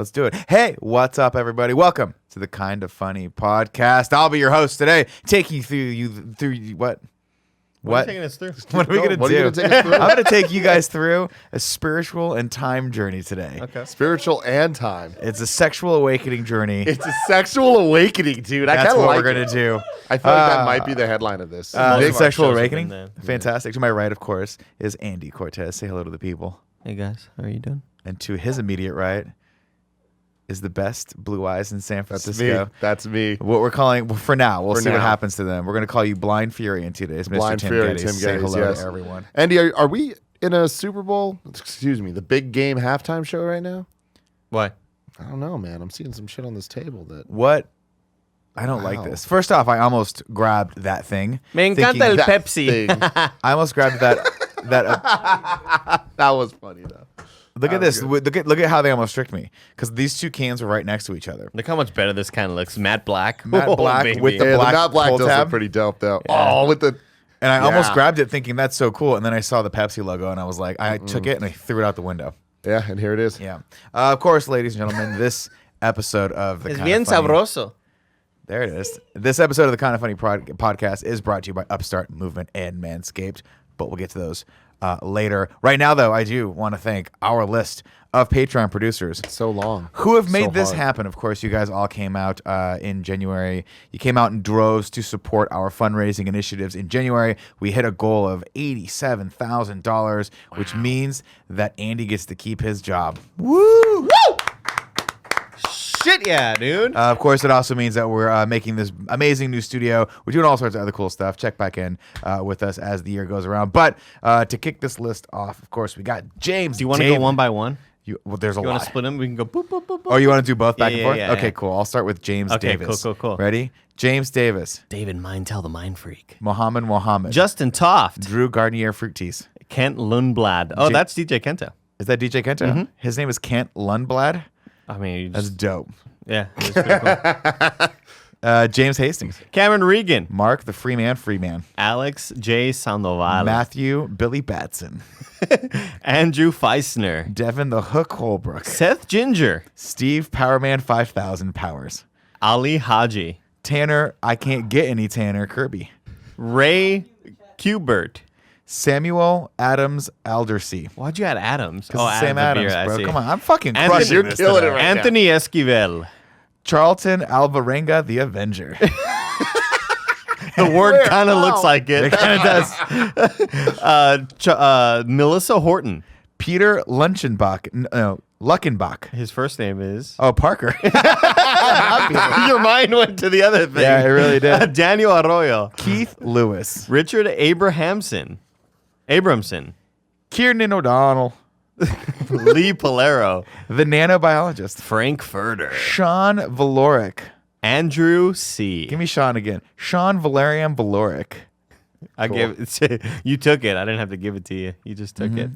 Let's do it. Hey, what's up, everybody? Welcome to the Kind of Funny podcast. I'll be your host today, taking you through what? What are you taking us through? What are we going to do? You gonna take us through? I'm going to take you guys through a spiritual and time journey today. Okay. Spiritual and time. It's a sexual awakening journey. It's a sexual awakening, dude. I That's kind of what like we're going to do. I feel like that might be the headline of this. Big of our sexual shows have awakening. been there. Fantastic. To my right, of course, is Andy Cortez. Say hello to the people. Hey guys, how are you doing? And to his immediate right is the best blue eyes in San Francisco. That's me. What we're calling, well, for now, we'll For see what now. happens to them. We're going to call you Blind Fury in 2 days. Mr. Blind Tim Fury, Gettys. Tim Say Gettys, hello yes. to everyone. Andy, are we in a Super Bowl? Excuse me, the big game halftime show right now? Why? I don't know, man. I'm seeing some shit on this table that. What? I don't Wow. like this. First off, I almost grabbed that thing. Me thinking- encanta el that Pepsi. thing. I almost grabbed that. That was funny though. Look at That was this. good. Look at how they almost tricked me. Because these two cans were right next to each other. Look how much better this kind of looks. Matte black. Matte black baby. with the Yeah, black the matte black pull does tab. look pretty dope though. Yeah. Oh, with the. And I almost Yeah. grabbed it thinking that's so cool. And then I saw the Pepsi logo and I was like, I took it and I threw it out the window. Yeah, and here it is. Yeah. Of course, ladies and gentlemen, this episode of the Es Kinda bien Funny- sabroso. There it is. This episode of the Kind of Funny podcast is brought to you by Upstart Movement and Manscaped, but we'll get to those later. Right now, though, I do want to thank our list of Patreon producers So long. who have made So this hard. happen. Of course, you guys all came out in January. You came out in droves to support our fundraising initiatives. In January, we hit a goal of $87,000, which means that Andy gets to keep his job. Woo! Shit yeah, dude. Of course, it also means that we're making this amazing new studio. We're doing all sorts of other cool stuff. Check back in with us as the year goes around. But to kick this list off, of course, we got James. Do you want to go one by one? Well, there's a You want lot. to split them? We can go boop, boop, boop, boop. Oh, you want to do both back Yeah, and forth? yeah, Okay, yeah. cool. I'll start with James Okay, Davis. cool. Ready? James Davis. David Mindtell, the Mind Freak. Mohammed. Justin Toft. Drew Gardnier Fruit Teas. Kent Lundblad. Oh, that's DJ Kento. Is that DJ Kento? Mm-hmm. His name is Kent Lundblad. I mean, you That's just, dope. yeah. It's pretty cool. James Hastings. Cameron Regan. Mark the Freeman. Alex J. Sandoval. Matthew Billy Batson. Andrew Feisner. Devin the Hook Holbrook. Seth Ginger. Steve Powerman 5000 Powers. Ali Haji. Tanner I Can't Get Any Tanner Kirby. Ray Kubert. Samuel Adams Aldersey. Why'd you add Adams? Oh, Sam Adams, bro. Come on. I'm fucking Anthony- crushing You're this killing today. it right Anthony Esquivel. Charlton Alvarenga, the Avenger. The word kind of Wow. looks like it. It kind of does. Melissa Horton. Peter Luckenbach. His first name is. Oh, Parker. Your mind went to the other thing. Yeah, it really did. Daniel Arroyo. Keith Lewis. Richard Abramson. Kieran O'Donnell. Lee Polero. The Nanobiologist. Frank Furter. Sean Valoric. Andrew C. Give me Sean again. Sean Valerian Valoric. I gave it. You took it. I didn't have to give it to you. You just took it.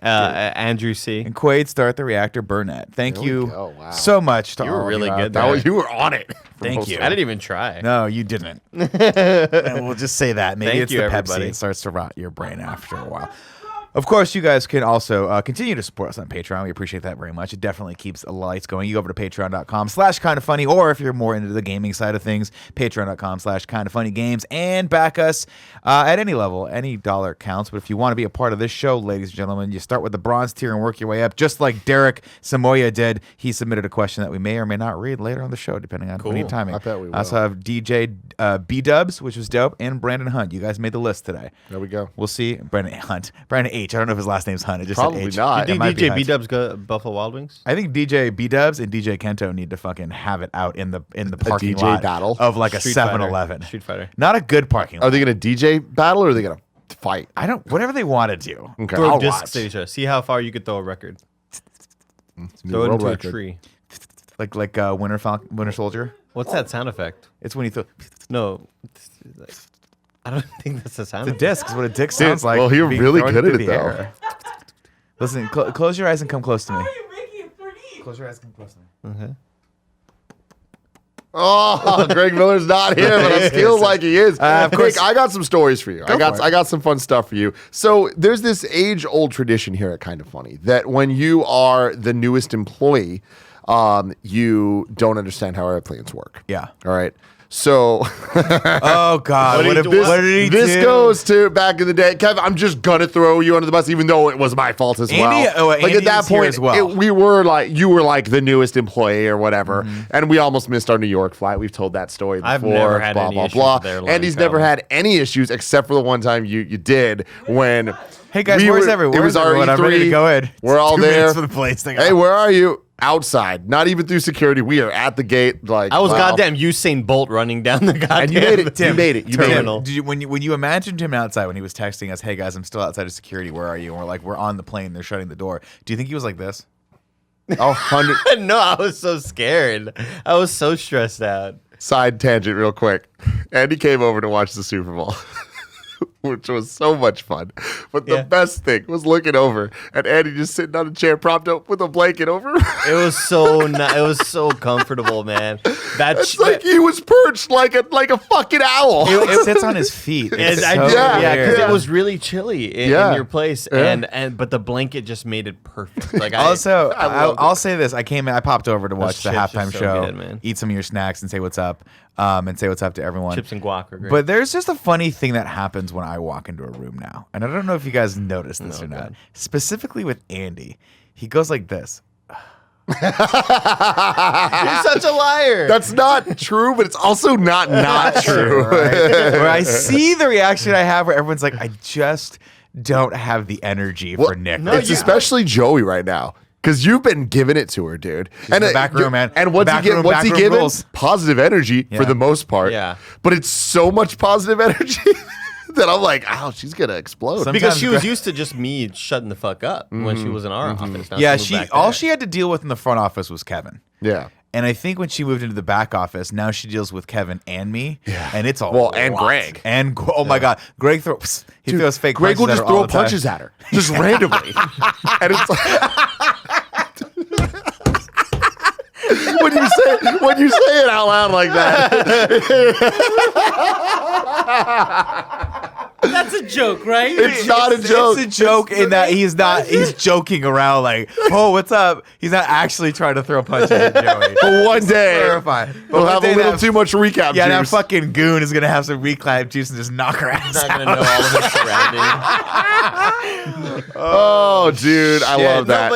Andrew C. And Quaid Start the Reactor Burnett. Thank There we you go. Wow. so much to You were all really of good out there. You were on it. Thank you. I didn't even try. No, you didn't. And we'll just say that. Maybe Thank it's you, the everybody. Pepsi. It starts to rot your brain after a while. Of course, you guys can also continue to support us on Patreon. We appreciate that very much. It definitely keeps the lights going. You go over to patreon.com/kindoffunny, or if you're more into the gaming side of things, patreon.com/kindoffunnygames, and back us at any level. Any dollar counts. But if you want to be a part of this show, ladies and gentlemen, you start with the bronze tier and work your way up, just like Derek Samoya did. He submitted a question that we may or may not read later on the show, depending on when you timing. I bet we I also will. have DJ B-Dubs, which was dope, and Brandon Hunt. You guys made the list today. There we go. We'll see. Brandon Hunt. Brandon H. I don't know if his last name's Hunt. It just Probably said H. not. You It think might be DJ Hunt. B-Dubs go Buffalo Wild Wings? I think DJ B-Dubs and DJ Kento need to fucking have it out in the parking DJ lot battle? of like a Street Fighter. 7-Eleven. Street Fighter. Not a good parking lot. Are they going to DJ battle or are they going to fight? I don't. Whatever they want to do. Okay. Throw I'll discs watch. at each other. See how far you could throw a record. New Throw it world into record. a tree. Like Winter Soldier. What's that sound effect? It's when you throw No. I don't think that's a sound the effect. disc. Is what a disc sounds like. well, you're being really thrown good at through it, the though. air. Listen, close your eyes and come close to me. How are you making it 3D? Close your eyes and come close to me. Okay. Oh, Greg Miller's not here, but I feel like he is. Of course. Nick, I got some stories for you. Go for it. I got some fun stuff for you. So there's this age-old tradition here at Kind of Funny that when you are the newest employee, you don't understand how airplanes work. Yeah. All right. So, Oh God, what did he do? this goes to back in the day, Kev. I'm just gonna throw you under the bus, even though it was my fault as well. Like Andy at that was here point, as well. you were like the newest employee or whatever, and we almost missed our New York flight. We've told that story before. I've never had blah any blah issues blah. with airline Andy's travel. never had any issues except for the one time you did when. Hey guys, where's everyone? It was our I'm ready to E3. go in. We're all 2 there. minutes for the planes to go. Hey, where are you? Outside, not even through security. We are at the gate. Like I was wow. goddamn Usain Bolt running down the goddamn. And you made it. Tim, you made it. You made it. terminal. Did you, when you imagined him outside when he was texting us, "Hey guys, I'm still outside of security. Where are you?" And we're like, "We're on the plane. They're shutting the door." Do you think he was like this? Oh, 100. No, I was so scared. I was so stressed out. Side tangent, real quick. Andy came over to watch the Super Bowl, which was so much fun. But the best thing was looking over and Andy just sitting on a chair propped up with a blanket over him. It was so it was so comfortable, man. It's like he was perched like a fucking owl. It sits on his feet. It's so because weird. it was really chilly in your place, but the blanket just made it perfect. Like Also, I'll say this: I popped over to watch the chips are halftime so show, good, man. eat some of your snacks, and say what's up, to everyone. chips and guac are great. But there's just a funny thing that happens when I walk into a room now, and I don't know if you guys noticed this or not. God. Specifically with Andy, he goes like this. You're such a liar. That's not true, but it's also not true. Right? Where I see the reaction I have, where everyone's like, "I just don't have the energy for Nick." no, It's especially Joey right now. Because you've been giving it to her, dude. And the back room, man. And what's Back he room, what's he back room giving? rules. Positive energy for Yeah. the most part. Yeah. But it's so much positive energy that I'm like, ow, she's gonna explode. because she was Sometimes- used to just me shutting the fuck up when she was in our office. Now Yeah, she moved back all there. she had to deal with in the front office was Kevin. Yeah. And I think when she moved into the back office, now she deals with Kevin and me. Yeah. And it's a and lot. Greg. And oh my God, Greg throws fake Greg punches will at just her all throw the time. punches at her. Just randomly. And it's like when you say it out loud like that. That's a joke, right? It's not a joke. It's a joke in that he's joking around like, "Oh, what's up?" He's not actually trying to throw punches at Joey. But one day Clarify. But we'll one have day a little that- too much recap Yeah, that juice. fucking goon is gonna have some reclap juice and just knock her ass not out. gonna know all of her surroundings. Oh, dude, I love that.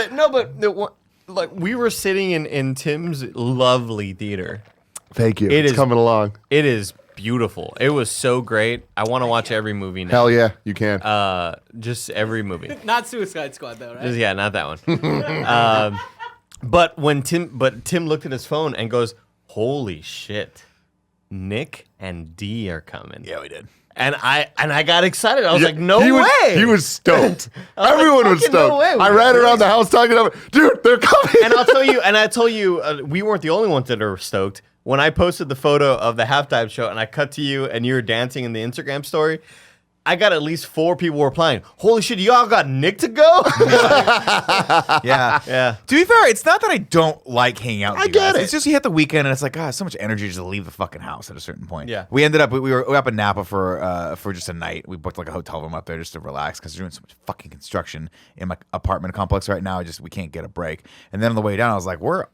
Like we were sitting in Tim's lovely theater. Thank you. It It's is- coming along. It is beautiful. It was so great. I want to watch every movie now. Hell yeah, you can. Just every movie. Not Suicide Squad, though, right? Yeah, not that one. But Tim looked at his phone and goes, "Holy shit, Nick and D are coming." Yeah, we did. And I got excited. I was like, "No he way!" He was stoked. I was like, Everyone was "Fucking no stoked. way." I ran around the house talking about, dude, they're coming. And I tell you, we weren't the only ones that are stoked. When I posted the photo of the halftime show and I cut to you and you were dancing in the Instagram story, I got at least 4 people replying, "Holy shit, y'all got Nick to go?" Yeah. Yeah. To be fair, it's not that I don't like hanging out with I you get guys. it. It's just you hit the weekend and it's like, so much energy just to leave the fucking house at a certain point. Yeah. We ended up, we were up in Napa for just a night. We booked like a hotel room up there just to relax because they're doing so much fucking construction in my apartment complex right now. We can't get a break. And then on the way down, I was like, we're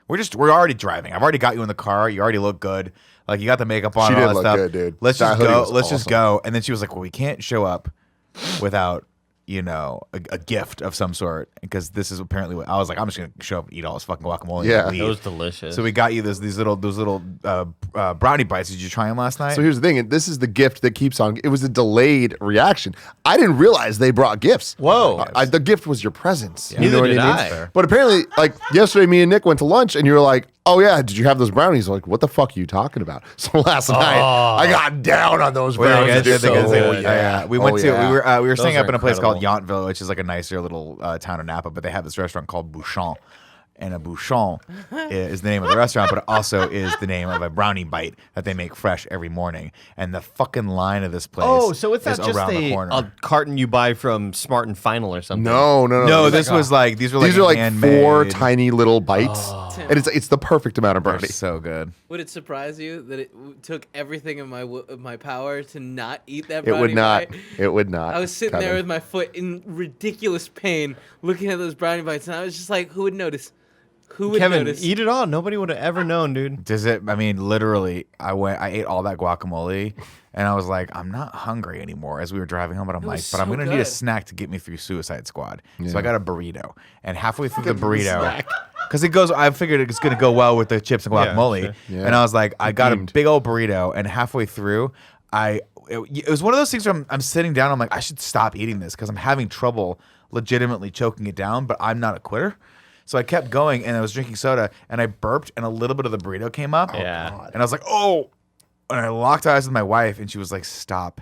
already driving. I've already got you in the car. You already look good. Like you got the makeup on. She and all did that look stuff. good, dude. Let's That just hoodie go. was Let's just awesome. go. And then she was like, well, we can't show up without a gift of some sort because this is apparently what I was like. I'm just gonna show up and eat all this fucking guacamole. Yeah. and leave. It was delicious. So we got you those little brownie bites. Did you try them last night? So here's the thing, and this is the gift that keeps on. It was a delayed reaction. I didn't realize they brought gifts. Whoa. The gift was your presence. You Neither know what did I I. mean? But apparently, like yesterday, me and Nick went to lunch, and you were like, "Oh yeah, did you have those brownies?" I'm like, what the fuck are you talking about? So last night, I got down on those Well, brownies. yeah, dude. they good. so good. Yeah. We Oh, went to yeah. we were staying Those up are in a place called incredible. Yountville, which is like a nicer little town in Napa, but they have this restaurant called Bouchon. And a bouchon is the name of the restaurant, but it also is the name of a brownie bite that they make fresh every morning. And the fucking line of this place Oh, so it's is not just around the corner. a carton you buy from Smart and Final or something. No. No, these were like These are like handmade. 4 tiny little bites, Oh. and it's the perfect amount of They're brownie. so good. Would it surprise you that it took everything in my power to not eat that It brownie would not. bite? It would not. I was sitting there Kevin. with my foot in ridiculous pain, looking at those brownie bites, and I was just like, "Who would notice? Who would Kevin, notice? eat it all. Nobody would have ever known, dude. Does it? I mean, literally, I ate all that guacamole, and I was like, I'm not hungry anymore. As we were driving home, and I'm like, was but I'm so gonna need a good. snack to get me through Suicide Squad. So Yeah. I got a burrito, and halfway through the burrito, because it goes, I figured it's gonna go well with the chips and Yeah, guacamole, sure. Yeah. and I was like, I got a Themed. big old burrito, and halfway through, it was one of those things where I'm sitting down, I'm like, I should stop eating this because I'm having trouble legitimately choking it down, but I'm not a quitter. So I kept going, and I was drinking soda, and I burped, and a little bit of the burrito came up. Yeah. And I was like, oh. And I locked eyes with my wife, and she was like, stop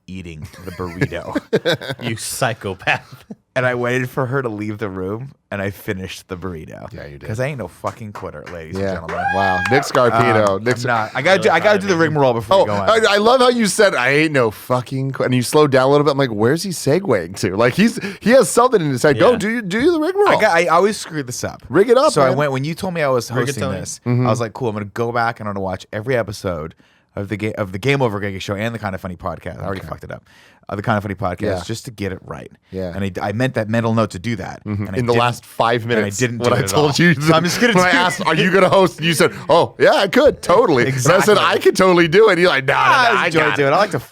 eating the burrito. You psychopath. And I waited for her to leave the room, and I finished the burrito. Yeah, you did. Because I ain't no fucking quitter, ladies and Yeah. gentlemen. Wow. Nick Scarpino. Nick I'm not. I gotta do the rigmarole before Oh, we go on. I love how you said I ain't no fucking and you slowed down a little bit. I'm like, where's he segueing to? Like he has something in his head. Go Yeah. do the rigmarole. I always screw this up. Rig it up, So I man. went when you told me I was hosting Rigatoni. this. I was like, cool. I'm gonna go back and I'm gonna watch every episode of the Game Over Greggy show and the Kind of Funny podcast. I already fucked it up. The Kind of Funny podcast Yeah. just to get it right. Yeah. And I meant that mental note to do that. And I in the didn't- last 5 and I minutes, didn't when do I it at told all. you, So I'm just gonna when I do- asked, "Are you gonna host?" and you said, "Oh, yeah, I could totally." Exactly. And I said, "I could totally do it." You're like, "Nah, I I enjoy got doing it." it. I like to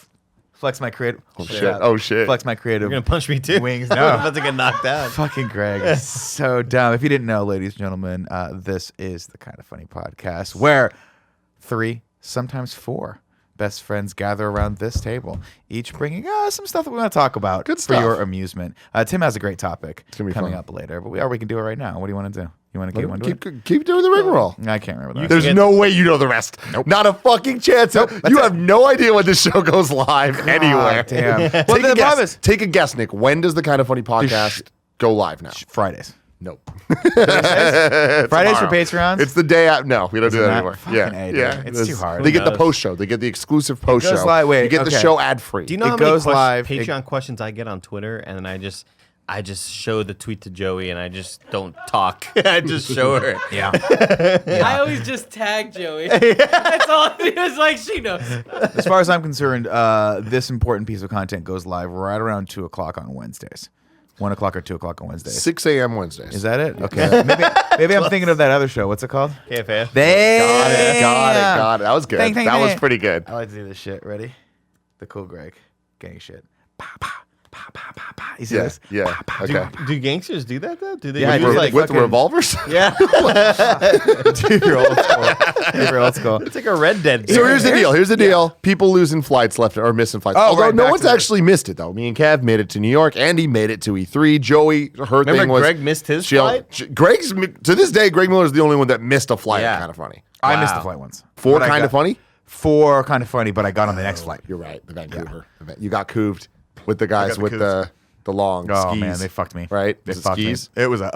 flex my creative. Oh shit! Flex my creative. You're gonna punch me too. Wings, I'm no. about to get knocked out. Fucking Greg is so dumb. If you didn't know, ladies and gentlemen, this is the Kind of Funny podcast where 3, sometimes 4 best friends gather around this table, each bringing some stuff that we want to talk about Good for stuff. your amusement. Tim has a great topic gonna be coming fun. up later, but we can do it right now. What do you want to do? You want to get one to it? Keep doing the rigmarole. I can't remember that. There's no way you know the rest. Nope. Not a fucking chance. You have no idea when this show goes live anywhere. damn. Well, Take the a guess. problem is- Take a guess, Nick. When does the Kind of Funny podcast go live now? Fridays. Nope. Fridays for Tomorrow. Patreons? It's the day out. No, we don't do that that? anymore. Fucking Yeah, A, dude. yeah. It's too hard. They get the knows? post show. They get the exclusive post goes show. live- wait, you get the okay. show ad free. Do you know It how many goes live- Patreon questions I get on Twitter, and then I just show the tweet to Joey, and I just don't talk. I just show her. Yeah. I always just tag Joey. That's all. It's like she knows. As far as I'm concerned, this important piece of content goes live right around 2 o'clock on Wednesdays. 1 o'clock or 2 o'clock on Wednesdays. 6 a.m. Wednesdays. Is that it? Okay. Maybe I'm thinking of that other show. What's it called? KFA. Got it. That was good. Thank that was you. pretty good. I like to do this shit. Ready? The cool Greg. Gang shit. Pa, pa, pa, pa, pa, pa. You see Yeah, this? yeah. Pa, pa, Okay. Do gangsters do that though? Do they Yeah, use with- like With fucking- revolvers? Yeah, Dude, you're old school. You're old school. it's like a Red Dead. So here's the deal. Here's the deal. People losing flights left or missing flights. Oh, Although right, no back one's to the- actually missed it though. Me and Kev made it to New York. Andy made it to E3. Joey, her thing Remember was Greg missed his she- flight? Greg's to this day. Greg Miller is the only one that missed a flight. Yeah. Kind of funny. I missed Wow. the flight once. For But I kind got- of funny. 4 kind of funny, but I got on the next flight. You're right. The Vancouver. You got cooved with the guys the with the long Oh skis. man, they fucked me. Right? They Was it fucked skis? me. It was a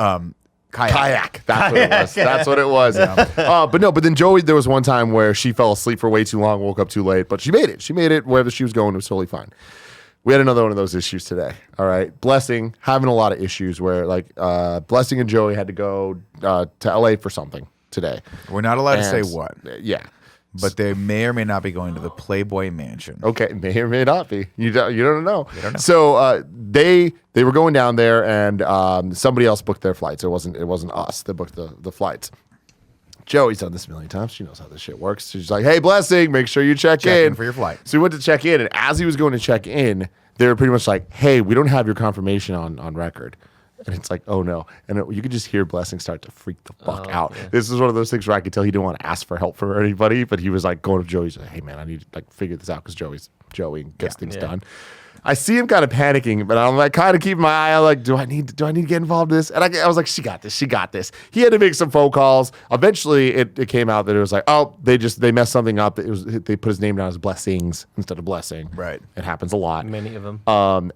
kayak. Kayak. That's what it was. That's what it was. But then Joey, there was one time where she fell asleep for way too long, woke up too late, but she made it. She made it wherever she was going. It was totally fine. We had another one of those issues today. All right. Blessing, having a lot of issues where Blessing and Joey had to go to LA for something today. We're not allowed to say And- what, Yeah. but they may or may not be going to the Playboy Mansion. Okay, may or may not be. You don't know. don't know. So they were going down there, and somebody else booked their flights. It wasn't us that booked the flights. Joey's done this a million times. She knows how this shit works. She's like, "Hey, Blessing, make sure you check in for your flight." So we went to check in, and as he was going to check in, they were pretty much like, "Hey, we don't have your confirmation on record." And it's like, oh no. And you could just hear Blessing start to freak the fuck out. yeah. This is one of those things where I could tell he didn't want to ask for help from anybody, but he was like going to Joey. He's like, hey man, I need to figure this out because Joey gets things Yeah. done. I see him kind of panicking, but I'm like kind of keeping my eye out, like, do I need to get involved in this? And I was like, she got this. He had to make some phone calls. Eventually it came out that it was like, oh, they messed something up. They put his name down as Blessings instead of Blessing. Right. It happens a lot. Many of them.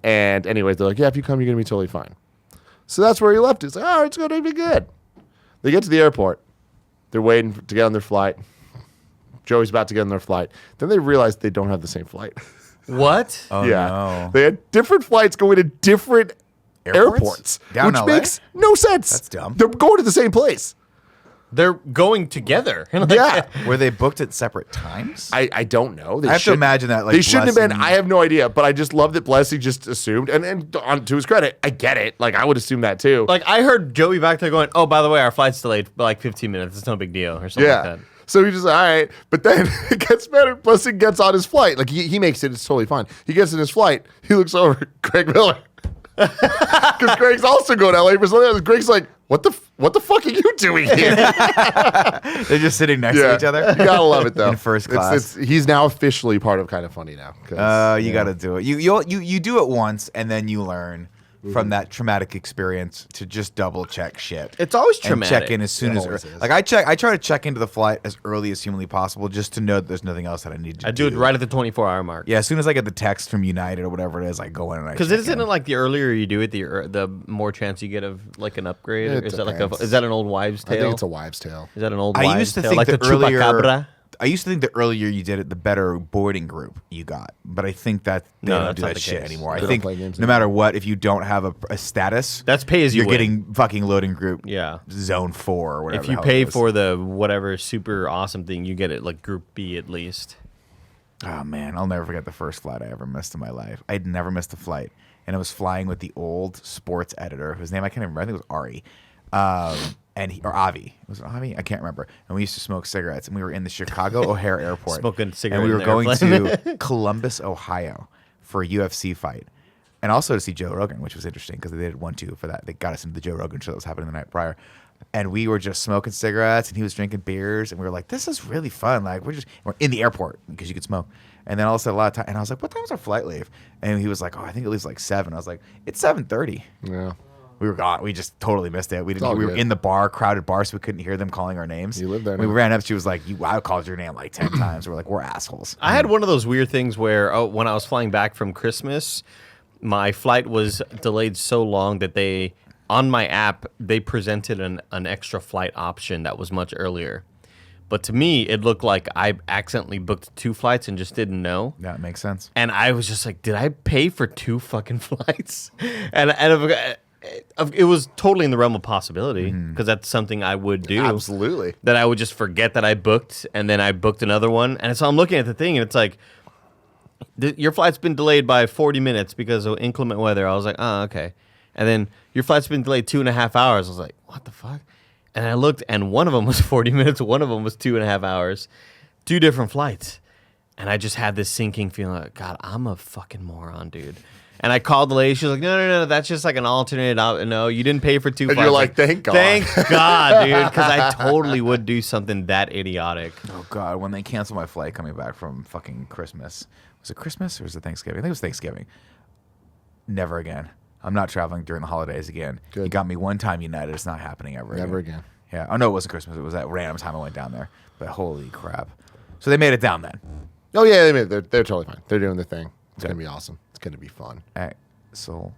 And anyways, they're like, yeah, if you come, you're gonna be totally fine. So that's where he left it. It's like, oh, it's gonna be good. They get to the airport. They're waiting to get on their flight. Joey's about to get on their flight. Then they realize they don't have the same flight. What? Oh yeah. no. They had different flights going to different Airports? airports, Down which LA? makes no sense. That's dumb. They're going to the same place. They're going together. Yeah. Were they booked at separate times? I don't know. They I have to imagine that, like, they shouldn't have been. Blessing- I have no idea, but I just love that Blessing just assumed, and on to his credit, I get it. Like I would assume that too. Like I heard Joey back there going, "Oh, by the way, our flight's delayed by like 15 minutes. It's no big deal," or something like that. So he just all right, but then it gets better. Blessing gets on his flight. Like he makes it. It's totally fine. He gets in his flight. He looks over at Greg Miller because Greg's also going to LA for something else. Greg's like, what the fuck are you doing here? They're just sitting next to each other. You gotta love it though. In first class. He's now officially part of Kind of Funny now. You got to do it. You do it once, and then you learn from that traumatic experience to just double check shit. It's always and traumatic. check in as soon It as always is. like I try to check into the flight as early as humanly possible, just to know that there's nothing else that I need to do. I do it right at the 24-hour mark. Yeah, as soon as I get the text from United or whatever it is, I go in and I Because check isn't in. it like the earlier you do it, the more chance you get of like an upgrade? Or It is that like depends. is that an old wives' I tale? think it's a wives' tale. Is that an old I wives' used to tale? think like the earlier. chupacabra? I used to think the earlier you did it, the better boarding group you got. But I think that they No, don't that's do not that the shit case. anymore. They I don't think play games no matter what, if you don't have a status, That's pay as you you're win. getting fucking loading group. Yeah. Zone 4 or whatever. If the you hell pay it is. for the whatever super awesome thing, you get it like Group B at least. Oh man, I'll never forget the first flight I ever missed in my life. I'd never missed a flight, and I was flying with the old sports editor, whose name I can't remember. I think it was Ari, or Avi. Was it Avi? I can't remember. And we used to smoke cigarettes, and we were in the Chicago O'Hare Airport, Smoking cigarette and we were in going the airplane. to Columbus, Ohio, for a UFC fight, and also to see Joe Rogan, which was interesting because they did 1-2 for that. They got us into the Joe Rogan show that was happening the night prior. And we were just smoking cigarettes, and he was drinking beers, and we were like, "This is really fun." Like we're in the airport because you could smoke. And then all of a sudden, a lot of time, and I was like, "What time's our flight leave?" And he was like, "Oh, I think it leaves like 7." I was like, "It's 7:30." Yeah. We were gone. We just totally missed it. We didn't. all We were good. in the bar, crowded bar, so we couldn't hear them calling our names. You live there We now. ran up. She was like, I called your name like 10 times." We're like, "We're assholes." I had one of those weird things where when I was flying back from Christmas, my flight was delayed so long that on my app, they presented an extra flight option that was much earlier. But to me, it looked like I accidentally booked 2 flights and just didn't know. That makes sense. And I was just like, did I pay for 2 fucking flights? and it was totally in the realm of possibility because that's something I would do. Absolutely. That I would just forget that I booked, and then I booked another one. And so I'm looking at the thing, and it's like, your flight's been delayed by 40 minutes because of inclement weather. I was like, oh, okay. And then your flight's been delayed 2.5 hours. I was like, what the fuck? And I looked, and one of them was 40 minutes. One of them was 2.5 hours. 2 different flights. And I just had this sinking feeling like, God, I'm a fucking moron, dude. And I called the lady. She was like, no, that's just like an alternate. No, you didn't pay for 2 flights. you're like, thank God. Thank God, dude, because I totally would do something that idiotic. Oh God, when they canceled my flight coming back from fucking Christmas, was it Christmas or was it Thanksgiving? I think it was Thanksgiving. Never again. I'm not traveling during the holidays again. Good. You got me one time, United. It's not happening ever. Never again. Yeah. Oh no, it wasn't Christmas. It was that random time I went down there. But holy crap! So they made it down then. Oh yeah, they're totally fine. They're doing their thing. It's gonna be awesome. It's gonna be fun. Excellent.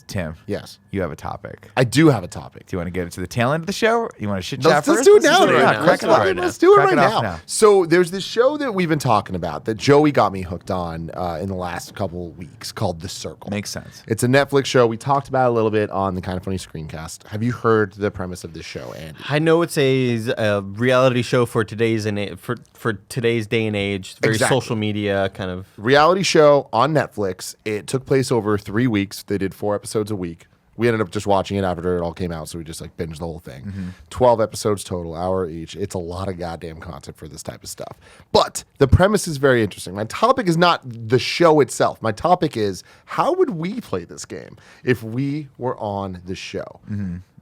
Tim, Yes, you have a topic. I do have a topic. Do you want to get into the tail end of the show? You want to chit chat Let's first? do it now. do it right now. Let's Crack it off right now. Let's do it Crack right it off now. now. So there's this show that we've been talking about that Joey got me hooked on in the last couple of weeks called The Circle. Makes sense. It's a Netflix show. We talked about it a little bit on the Kind of Funny screencast. Have you heard the premise of this show, Andy? I know it's a reality show for today's for today's day and age. Very Exactly. social media kind of. Reality show on Netflix. It took place over 3 weeks. They did 4 episodes a week. We ended up just watching it after it all came out, so we just like binged the whole thing. 12 episodes total, hour each. It's a lot of goddamn content for this type of stuff. But the premise is very interesting. My topic is not the show itself. My topic is, how would we play this game if we were on the show?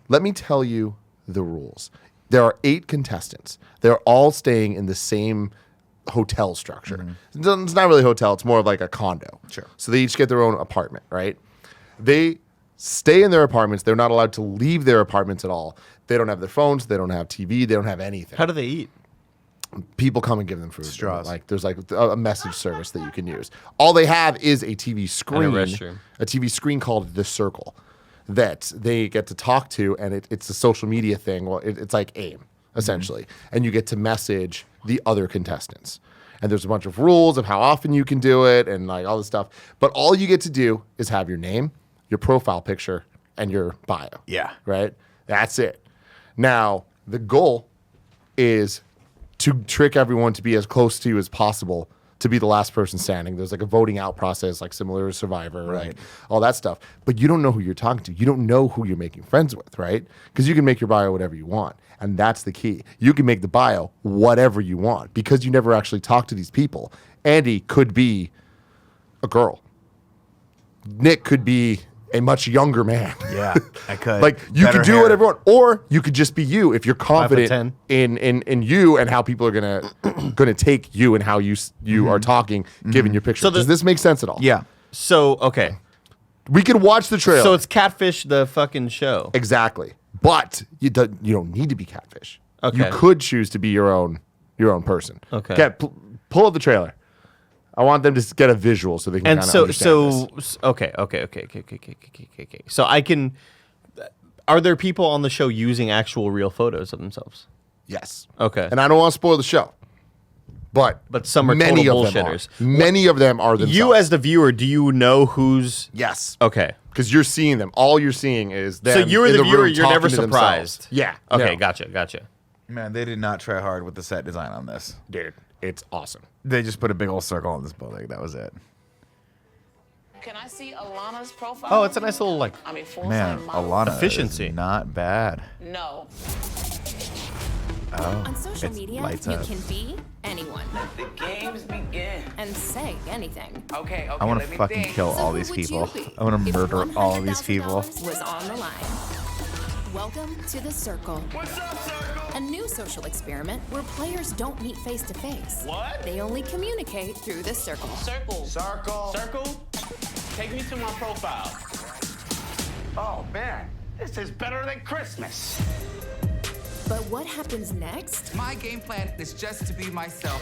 Let me tell you the rules. There are 8 contestants. They're all staying in the same hotel structure. It's not really a hotel. It's more of like a condo. Sure. So they each get their own apartment, right? They stay in their apartments. They're not allowed to leave their apartments at all. They don't have their phones. They don't have TV. They don't have anything. How do they eat? People come and give them food. Straws. Like there's like a message service that you can use. All they have is a TV screen, restroom. a TV screen called The Circle that they get to talk to, and it's a social media thing. Well, it's like AIM essentially, and you get to message the other contestants. And there's a bunch of rules of how often you can do it and like all this stuff. But all you get to do is have your name, your profile picture, and your bio. Yeah. Right? That's it. Now, the goal is to trick everyone to be as close to you as possible, to be the last person standing. There's like a voting out process, like similar to Survivor, Right. like all that stuff. But you don't know who you're talking to. You don't know who you're making friends with, right? Because you can make your bio whatever you want. And that's the key. You can make the bio whatever you want because you never actually talk to these people. Andy could be a girl. Nick could be a much younger man. Yeah, I could. Like you Better could do hair. whatever you want, or you could just be you if you're confident 5'10". in you and how people are gonna take you and how you are talking, given your picture. So Does this make sense at all? Yeah. So okay. We could watch the trailer. So it's Catfish the fucking show. exactly, but you don't need to be Catfish. Okay. You could choose to be your own person. Okay. Pull up the trailer. I want them to get a visual so they can And kind of so understand this. so okay. So I can. Are there people on the show using actual real photos of themselves? Yes. Okay. And I don't want to spoil the show, but some are many total of them are. bullshitters. Many of them are themselves. You as the viewer, do you know who's? yes. Okay. Because you're seeing them. All you're seeing is them. So you're in the viewer. room You're never talking to surprised. themselves. Yeah. Okay. No. Gotcha. Man, they did not try hard with the set design on this. Dude, it's awesome. They just put a big old circle in this building. That was it. Can I see Alana's profile? Oh, it's a nice little like. I mean, full Man, size model. Alana Efficiency. is not bad. No. On social It's media, lights you out. can be anyone The games begin. and say anything. Okay. I want to let me fucking think. kill So all who these would you people. be I want to if murder all of these people. $100,000 was on the line. Welcome to The Circle. What's up, Circle? A new social experiment where players don't meet face to face. What? They only communicate through the circle. Circle. Circle. Take me to my profile. Oh man, this is better than Christmas. But what happens next My game plan is just to be myself.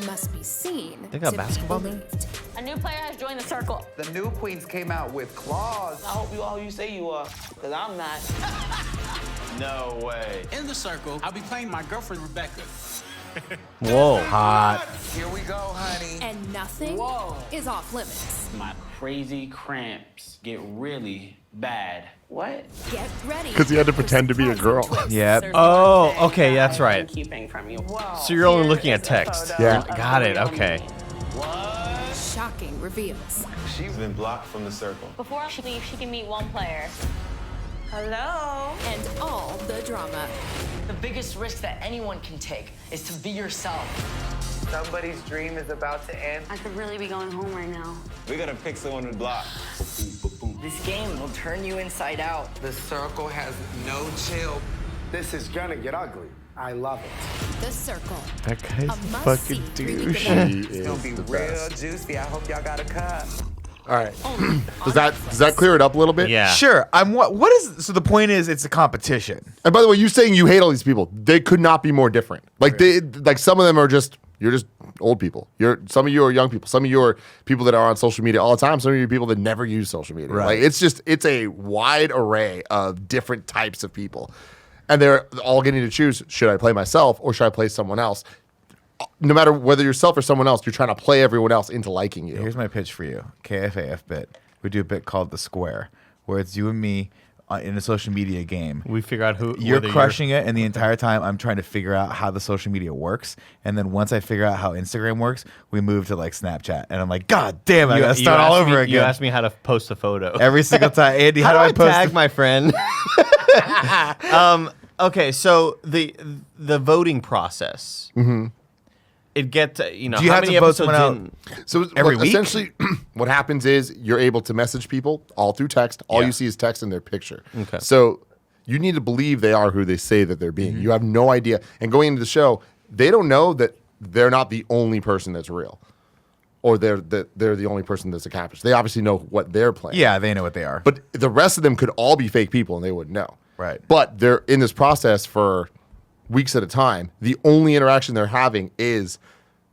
must be seen They got to basketball be there? believed. A new player has joined the circle. The new queens came out with claws. I hope you all you say you are, because I'm not. No way. In the circle, I'll be playing my girlfriend Rebecca. Whoa. Hot. Here we go, honey. And nothing Whoa. is off limits. My crazy cramps get really bad. What? Get ready. 'Cause he had to for pretend to be a surprising girl. twists. Yep. There's Oh, one thing okay, that that's I've been right. Keeping from you. So you're only Here looking at is a text. photo Yeah. of Got the it. real Okay. me. Shocking reveals. She's been blocked from the circle. Before she leaves, she can meet one player. Hello. And all the drama. The biggest risk that anyone can take is to be yourself. Somebody's dream is about to end. I could really be going home right now. We're gonna pick someone to block. This game will turn you inside out. The circle has no chill. This is gonna get ugly. I love it. The Circle. That guy's A a must-see fucking 3-week douche. event. He It's is gonna be the real best. juicy. I hope y'all got a cup. All right. Only Does on that clear it up a little bit? Yeah. Sure. What is so the point is it's a competition. And by the way, you saying you hate all these people, they could not be more different. Like some of them are you're just old people. Some of you are young people. Some of you are people that are on social media all the time. Some of you are people that never use social media. Right. Like it's a wide array of different types of people. And they're all getting to choose, should I play myself or should I play someone else? No matter whether yourself or someone else, you're trying to play everyone else into liking you. Here's my pitch for you. KFAF bit. We do a bit called The Square, where it's you and me in a social media game. We figure out who You're whether crushing it, and the entire time I'm trying to figure out how the social media works. And then once I figure out how Instagram works, we move to like Snapchat. And I'm like, God damn it, I gotta start all asked over me- again. You asked me how to post a photo. Every single time. Andy, how do I post tag it? my friend? Okay, so the voting process. Mm-hmm. It gets Do you how have many to vote episodes someone in? So Every look, week? essentially, what happens is you're able to message people all through text. All Yeah. you see is text and their picture. Okay. So you need to believe they are who they say that they're being. You have no idea. And going into the show, they don't know that they're not the only person that's real, or they're the only person that's a catfish. They obviously know what they're playing. Yeah, they know what they are. But the rest of them could all be fake people and they wouldn't know. Right. But they're in this process for weeks at a time. The only interaction they're having is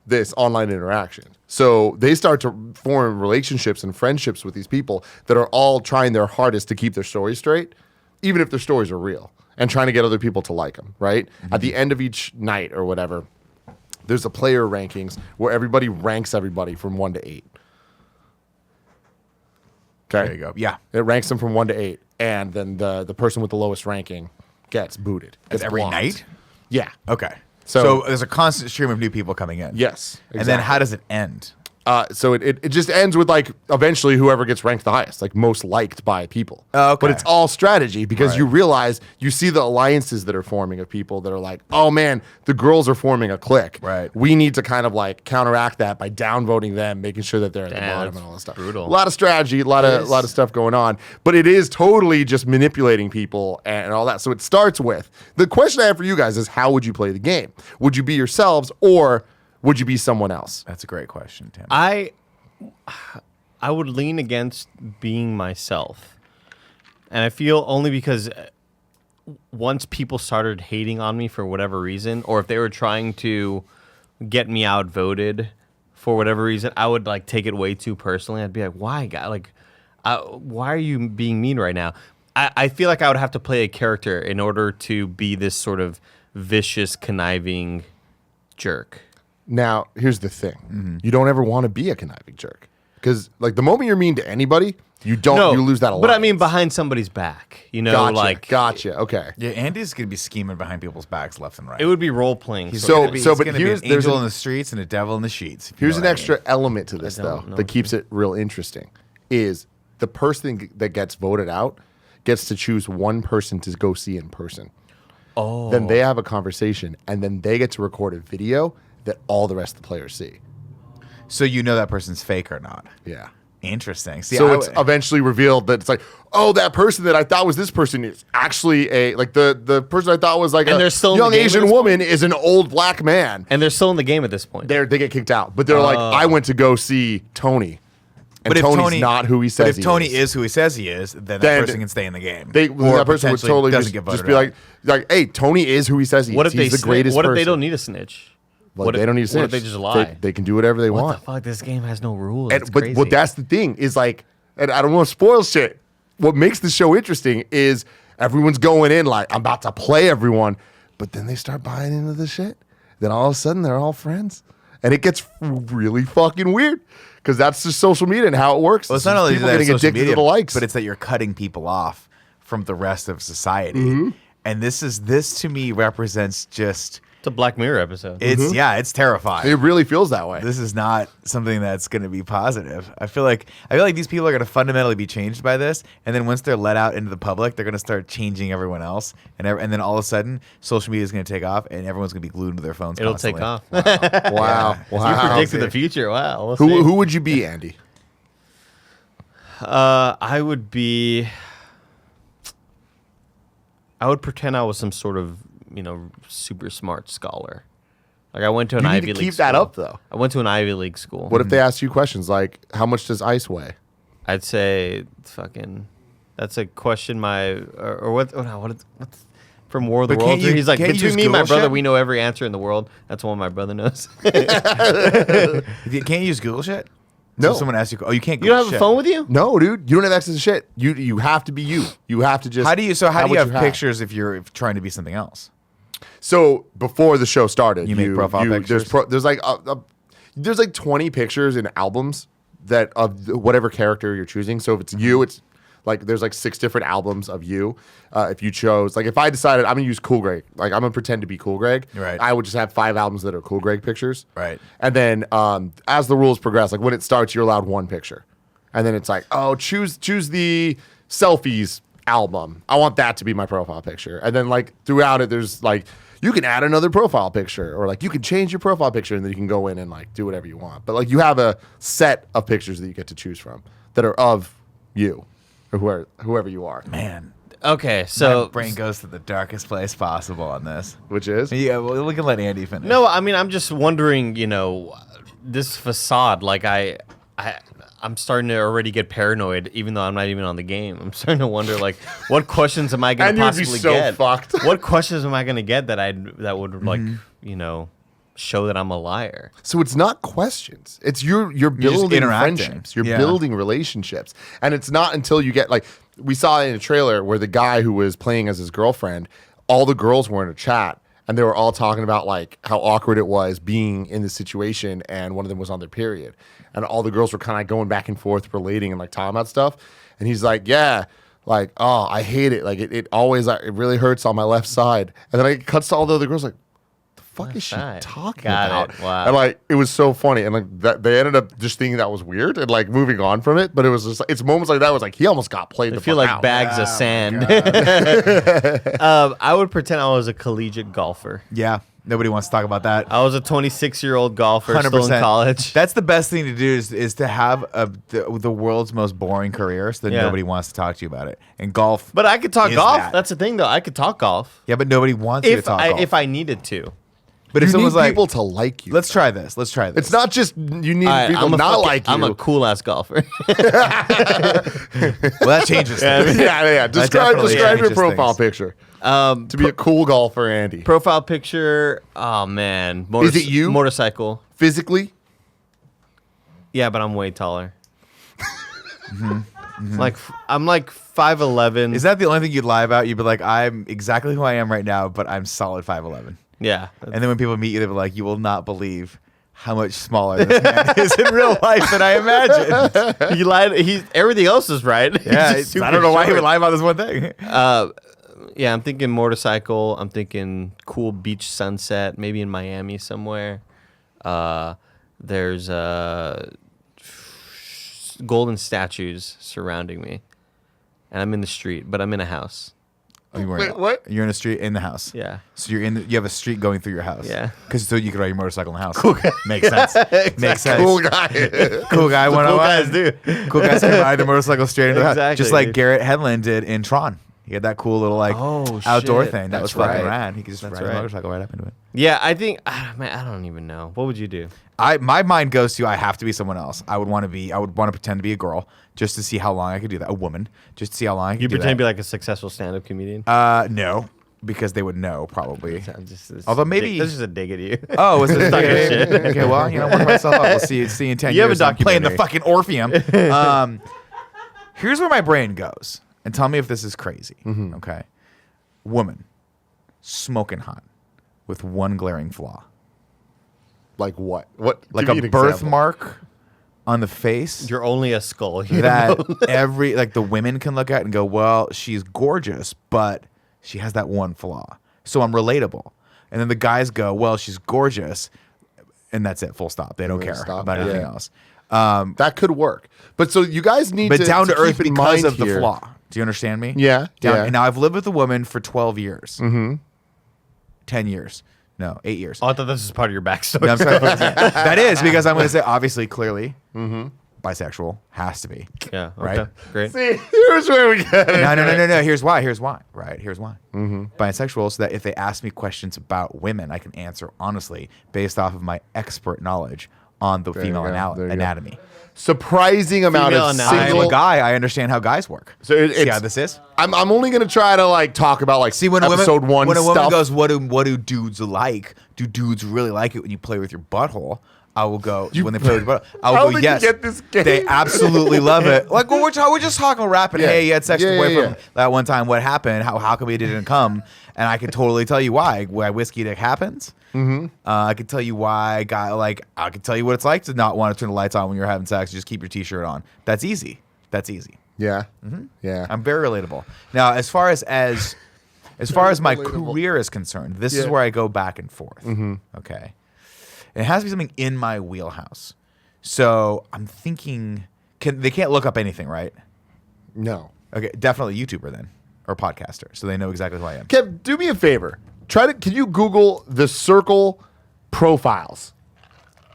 this online interaction. So they start to form relationships and friendships with these people that are all trying their hardest to keep their stories straight, even if their stories are real, and trying to get other people to like them, right? At the end of each night or whatever, there's a player rankings where everybody ranks everybody from 1 to 8. Okay. There you go. Yeah. It ranks them from 1 to 8, and then the person with the lowest ranking gets booted. That's Gets every blocked. night? Yeah. Okay. So there's a constant stream of new people coming in. Yes. And then exactly. how does it end? So it just ends with like eventually whoever gets ranked the highest, like most liked by people. Oh, okay. But it's all strategy because Right. you realize you see the alliances that are forming of people that are like, oh man, the girls are forming a clique. Right. We need to kind of like counteract that by downvoting them, making sure that they're at the Damn, bottom that's and all that stuff. brutal. A lot of strategy, a lot of stuff going on. But it is totally just manipulating people and all that. So it starts with the question I have for you guys is how would you play the game? Would you be yourselves or would you be someone else? That's a great question, Tim. I would lean against being myself. And I feel only because once people started hating on me for whatever reason, or if they were trying to get me outvoted for whatever reason, I would like take it way too personally. I'd be like, why, guy? Like, why are you being mean right now? I feel like I would have to play a character in order to be this sort of vicious, conniving jerk. Now, here's the thing. You don't ever want to be a conniving jerk. Because, like, the moment you're mean to anybody, you lose that alliance. But I mean behind somebody's back. You know, Gotcha. Okay. Yeah, Andy's going to be scheming behind people's backs left and right. It would be role-playing. He's So- gonna be, so, he's but gonna here's- be an there's angel an- in the streets and a devil in the sheets. if you Here's know an what I extra mean. element to this, though, know. that keeps it real interesting, is the person that gets voted out gets to choose one person to go see in person. Oh. Then they have a conversation, and then they get to record a video that all the rest of the players see. So you know that person's fake or not. Yeah. Interesting. See, So I it's would- eventually revealed that it's like, oh, that person that I thought was this person is actually the person I thought was like And a they're still in the young game at Asian this woman is an old black man. And they're still in the game at this point. They get kicked out, but they're like, I went to go see Tony, and But if Tony's Tony- not who he says. But if Tony is who he says he is, then that Then person can stay in the game. that person would potentially totally doesn't just, get just voted be out. like, hey, Tony is who he says he What is. if they He's the greatest What if they person. don't need a snitch? Well, they don't need to What if snitch. they just lie? They can do whatever they What want. the fuck? This game has no rules. And It's but crazy. what that's the thing is like, and I don't want to spoil shit. What makes the show interesting is everyone's going in like I'm about to play everyone, but then they start buying into the shit. Then all of a sudden they're all friends, and it gets really fucking weird because that's just social media and how it works. Well, it's not only people that getting it's social addicted media, to the likes, but it's that you're cutting people off from the rest of society. Mm-hmm. And this to me represents just It's a Black Mirror episode. it's it's terrifying. it really feels that way. This is not something that's going to be positive. I feel like these people are going to fundamentally be changed by this, and then once they're let out into the public, they're going to start changing everyone else, and then all of a sudden, social media is going to take off, and everyone's going to be glued to their phones. It'll constantly. take off. Wow, You wow. predicted the future. Wow. We'll see. Who would you be, Andy? I would pretend I was some sort of, super smart scholar. Like I went to an You need Ivy to League keep that school. up, though. I went to an Ivy League school. What if they ask you questions like, "How much does ice weigh?" I'd say fucking. That's a question. What's from War of the But can't Worlds? you- He's like, can't you between just me and my Google brother, shit? we know every answer in the world. That's one my brother knows. Can't you use Google shit? No. So someone asks you, you can't. You don't Google have a shit. phone with you? No, dude, you don't have access to shit. You have to be you. You have to just. How do you what have pictures if you're trying to be something else? So before the show started, You make profile pictures? There's like 20 pictures in albums that of whatever character you're choosing. So if it's you, it's like there's like 6 different albums of you. If you chose, like if I decided I'm gonna use Cool Greg, like I'm gonna pretend to be Cool Greg, Right. I would just have 5 albums that are Cool Greg pictures, Right. And then as the rules progress, like when it starts, you're allowed 1 picture, and then it's like, oh, choose the selfies album. I want that to be my profile picture, and then like throughout it, there's like. You can add another profile picture, or like you can change your profile picture, and then you can go in and like do whatever you want. But like you have a set of pictures that you get to choose from that are of you, or whoever you are. Man, Okay, so my brain goes to the darkest place possible on this. Which is Yeah, well, we can let Andy finish. no, I mean I'm just wondering, this facade. Like I'm starting to already get paranoid, even though I'm not even on the game. I'm starting to wonder, like, what questions am I going And to you'd be possibly so get? fucked. What questions am I going to get that would like, show that I'm a liar? So it's not questions. It's you're building interacting. friendships. You're Yeah. building relationships. And it's not until you get like we saw in a trailer where the guy who was playing as his girlfriend, all the girls were in a chat and they were all talking about like how awkward it was being in this situation, and one of them was on their period. And all the girls were kind of going back and forth relating and like talking about stuff. And he's like, yeah, like, oh, I hate it. Like it always it really hurts on my left side. And then it cuts to all the other girls like, fuck is she Right. talking Got about? it. Wow. And like, it was so funny. And like, they ended up just thinking that was weird and like moving on from it. But it was just, it's moments like that was like, he almost got played I the feel fuck like out. bags of sand. I would pretend I was a collegiate golfer. Yeah. Nobody wants to talk about that. I was a 26-year-old golfer still in college. That's the best thing to do is to have the world's most boring career so that Yeah. nobody wants to talk to you about it. And golf. But I could talk is golf. that. That's the thing, though. I could talk golf. Yeah, but nobody wants you to talk golf. If I needed to. But if You someone's need like, people to like you. let's try this. Let's try this. It's not just you need All right, people not like you. I'm a cool-ass golfer. Well, that changes things. yeah. Describe your changes profile things. picture. To be a cool golfer, Andy. Profile picture. Oh, man. Is it you? Motorcycle. Physically? Yeah, but I'm way taller. Like I'm like 5'11". Is that the only thing you'd lie about? You'd be like, I'm exactly who I am right now, but I'm solid 5'11". Yeah. And then when people meet you, they'll be like, you will not believe how much smaller this man is in real life than I imagined. He lied. Everything else is right. Yeah, He's just I super don't know why he short. would lie about this one thing. Yeah, I'm thinking motorcycle. I'm thinking cool beach sunset, maybe in Miami somewhere. There's golden statues surrounding me, and I'm in the street, but I'm in a house. Wait, what? You're in a street in the house. Yeah. So you have a street going through your house. Yeah. Because so you could ride your motorcycle in the house. Cool guy. Makes sense. Makes sense. Cool guy. Cool guy. Cool 101. guys do. Cool guys can ride their motorcycle straight into the house. Exactly, Just like dude. Garrett Hedlund did in Tron. He had that cool little outdoor shit. thing. That was That's fucking right. rad. He could just ride his right. motorcycle right up into it. Yeah, I think. Man, I don't even know. What would you do? My mind goes to I have to be someone else. I would want to pretend to be a girl just to see how long I could do that. A woman, just to see how long I could You do pretend to that. be like a successful stand-up comedian. No, because they would know probably. Although maybe that's just a dig at you. Oh, is it Talking shit. Okay, well, work myself up. We'll see you in 10 You have a years. I'm playing the documentary. fucking Orpheum. Here's where my brain goes, and tell me if this is crazy. Okay, woman, smoking hot, with one glaring flaw, Like what? What? like give a me an birthmark example. on the face. You're only a skull. You know? That the women can look at and go, well, she's gorgeous, but she has that one flaw. So I'm relatable. And then the guys go, well, she's gorgeous, and that's it, full stop. They don't care about anything else. That could work. But so you guys need But to down to keep earth in because mind of the here- flaw. Do you understand me? Yeah, yeah. And now I've lived with a woman for 12 years. 10 years. No, 8 years. Oh, I thought this was part of your backstory. No, I'm sorry. That is because I'm going to say, obviously, clearly, bisexual has to be. Yeah. Okay. Right? Great. See, here's where we get it. No. Here's why. Right? Here's why. Bisexual, so that if they ask me questions about women, I can answer honestly based off of my expert knowledge on the female you go. There you go. anatomy. Surprising amount Female of anatomy. I'm single. a guy. I understand how guys work. So See how this is? I'm only gonna try to like talk about like See, when episode one when a woman stuff. goes, what do dudes like? Do dudes really like it when you play with your butthole? I will go when they play with your butthole. I How will go, did you yes. get this game? They absolutely love it. Like we're just talking rapping. Yeah. Hey, you had sex with Yeah, your yeah, boyfriend that one time. What happened? How come he didn't come? And I could totally tell you why whiskey dick happens. I could tell you why I could tell you what it's like to not want to turn the lights on when you're having sex. You just keep your t-shirt on. That's easy. Yeah. Yeah. I'm very relatable. Now, as far as my career is concerned, this is where I go back and forth. Okay. And it has to be something in my wheelhouse. So I'm thinking, they can't look up anything, right? No. Okay, definitely YouTuber then, or podcaster, so they know exactly who I am. Kev, do me a favor. Can you Google the circle profiles?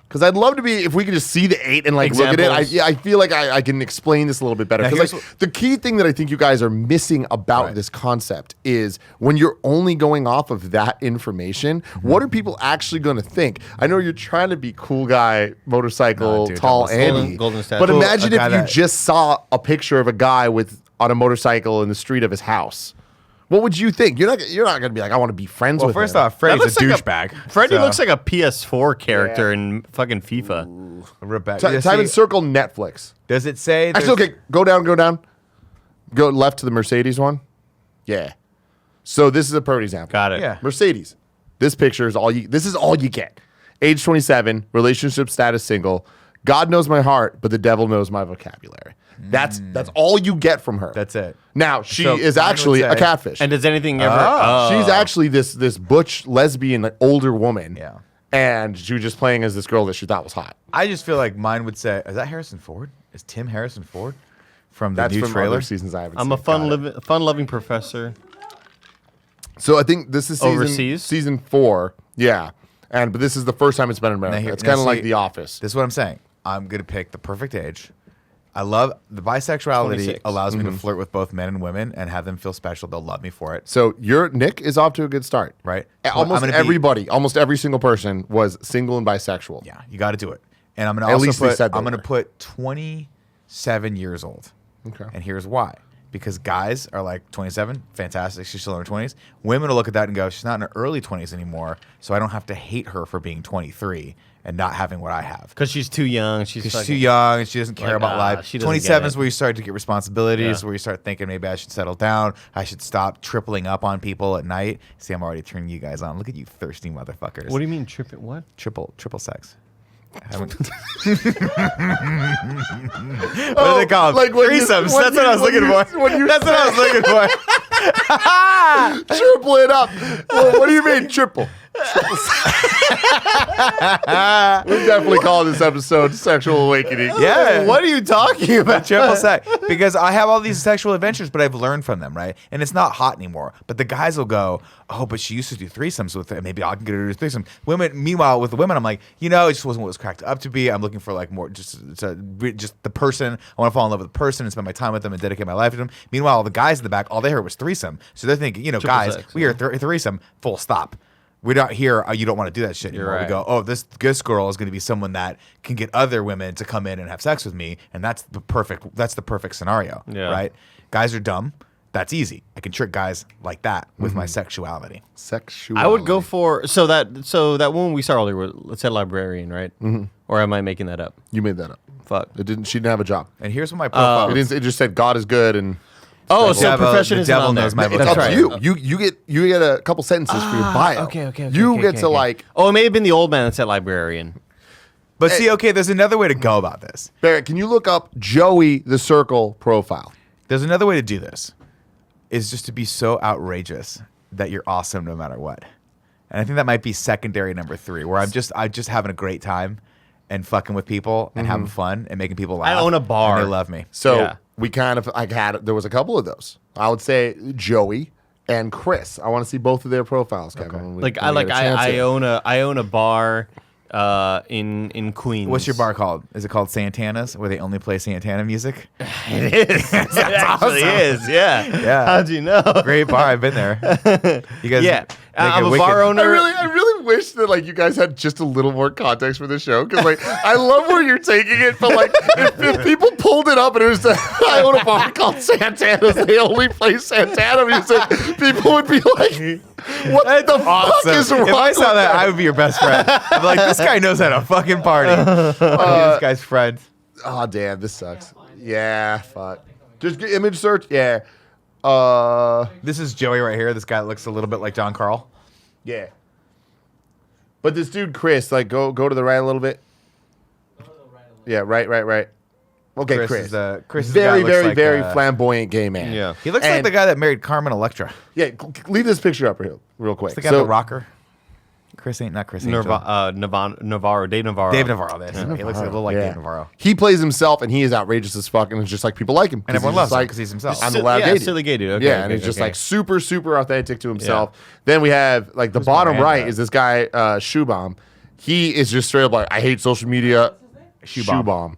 Because I'd love to be, if we could just see the 8 and like look at Examples. it. I feel like I can explain this a little bit better. Now, Because here's like, the key thing that I think you guys are missing about Right. this concept is when you're only going off of that information, what are people actually going to think? I know you're trying to be cool guy, motorcycle, No, dude, tall don't Andy. golden statue. But Cool, imagine a if guy you that- just saw a picture of a guy on a motorcycle in the street of his house. What would you think? You're not going to be like, I want to be friends Well, with first him. off, Freddie's a looks like douchebag. Freddie so- looks like a PS4 character in fucking FIFA. Rebecca. Type in circle Netflix. Does it say? Actually, there's- okay, go down. Go left to the Mercedes one. Yeah. So this is a perfect example. Got it. Yeah. Mercedes. This picture is this is all you get. Age 27, relationship status single. God knows my heart, but the devil knows my vocabulary. That's all you get from her. That's it. Now she So is mine would actually a say- catfish. And does anything ever? She's actually this butch lesbian like, older woman. Yeah. And she was just playing as this girl that she thought was hot. I just feel like mine would say, is that Harrison Ford? Is Tim Harrison Ford from the That's new from trailer? other seasons I haven't I'm seen. a fun-loving professor. So I think this is Overseas? season 4. Yeah. But this is the first time it's been in America. It's kind of like The Office. This is what I'm saying. I'm going to pick the perfect age. I love the bisexuality 26. allows me to flirt with both men and women and have them feel special. They'll love me for it. So Nick is off to a good start. Right. Almost everybody, almost every single person was single and bisexual. Yeah, you got to do it. And I'm going to At also least they put, said they I'm going to were. put 27 years old. Okay. And here's why. Because guys are like 27, fantastic. She's still in her 20s. Women will look at that and go, she's not in her early 20s anymore, so I don't have to hate her for being 23 and not having what I have. Because she's too young. She's Too young and she doesn't care about life. she doesn't 27 get is it. where you start to get responsibilities, Yeah. where you start thinking maybe I should settle down. I should stop tripling up on people at night. See, I'm already turning you guys on. Look at you thirsty motherfuckers. What do you mean tripping? What? Triple sex. What do they call them? like when you- Threesomes. when That's you- what I was when looking you- for. when you That's what I was looking for. Triple it up. Well, what do you mean triple? We're definitely calling this episode Sexual Awakening. Yeah. What are you talking about? Triple sex. Because I have all these sexual adventures, but I've learned from them, right? And it's not hot anymore. But the guys will go, oh, but she used to do threesomes with it. Maybe I can get her to do threesome. Meanwhile, with the women, I'm like, it just wasn't what it was cracked up to be. I'm looking for like more, just the person. I want to fall in love with the person and spend my time with them and dedicate my life to them. Meanwhile, the guys in the back, all they heard was threesome. So they're thinking, guys, sex, we hear threesome, full stop. We're not here. You don't want to do that shit anymore. You're We go, oh, this girl is going to be someone that can get other women to come in and have sex with me, and that's the perfect scenario, Yeah. right? Guys are dumb. That's easy. I can trick guys like that with my sexuality. Sexuality. I would go for so that one we saw earlier. Let's say librarian, right? Mm-hmm. Or am I making that up? You made that up. Fuck. It didn't. She didn't have a job. And here's what my profile It just said God is good and. Oh, so devil- profession the is devil on there. knows my It's That's up right. to you. You get a couple sentences for your bio. Okay. You okay, get okay, to okay. like. Oh, it may have been the old man that said librarian. But see, okay, there's another way to go about this. Barrett, can you look up Joey the Circle profile? There's another way to do this. Is just to be so outrageous that you're awesome no matter what. And I think that might be secondary number 3, where I'm just having a great time and fucking with people and having fun and making people laugh. I own a bar. And they love me. So Yeah. we kind of there was a couple of those. I would say Joey and Chris. I want to see both of their profiles, Kevin. when we- Like when we get a chance I here. own a bar in Queens. What's your bar called? Is it called Santana's, where they only play Santana music? It is. It actually is. Yeah. Yeah. How'd you know? Great bar. I've been there. You guys, Yeah. make I'm a wicked- bar owner. I really wish that like you guys had just a little more context for the show because like I love where you're taking it, but like if people pulled it up and it was I own a bar called Santana's, they only play Santana music, people would be like, "What the fuck is wrong?" If I saw with that, I would be your best friend. I'm like, this guy knows how to fucking party. This guy's friend. Oh damn, this sucks. Yeah, fuck. Just get image search. Yeah. This is Joey right here. This guy looks a little bit like John Carl. Yeah. But this dude Chris, like go to the right a little bit. Yeah, right. Okay, Chris. Chris is the guy very, that looks very, like, very flamboyant gay man. Yeah. He looks like And- the guy that married Carmen Electra. Yeah, leave this picture up real quick. It's the guy, the rocker. Chris Angel. Navarro, Dave Navarro. Dave Navarro. This. He looks a little like Yeah. Dave Navarro. He plays himself, and he is outrageous as fuck, and it's just like people like him, And everyone he's loves just him like, 'cause he's himself. I'm a Silly- loud yeah, gay dude. silly gay dude. Okay, yeah, okay, and he's just okay. like super, super authentic to himself. Then we have like the bottom Miranda? right is this guy Shoebomb. He is just straight up like I hate social media. Shoebomb.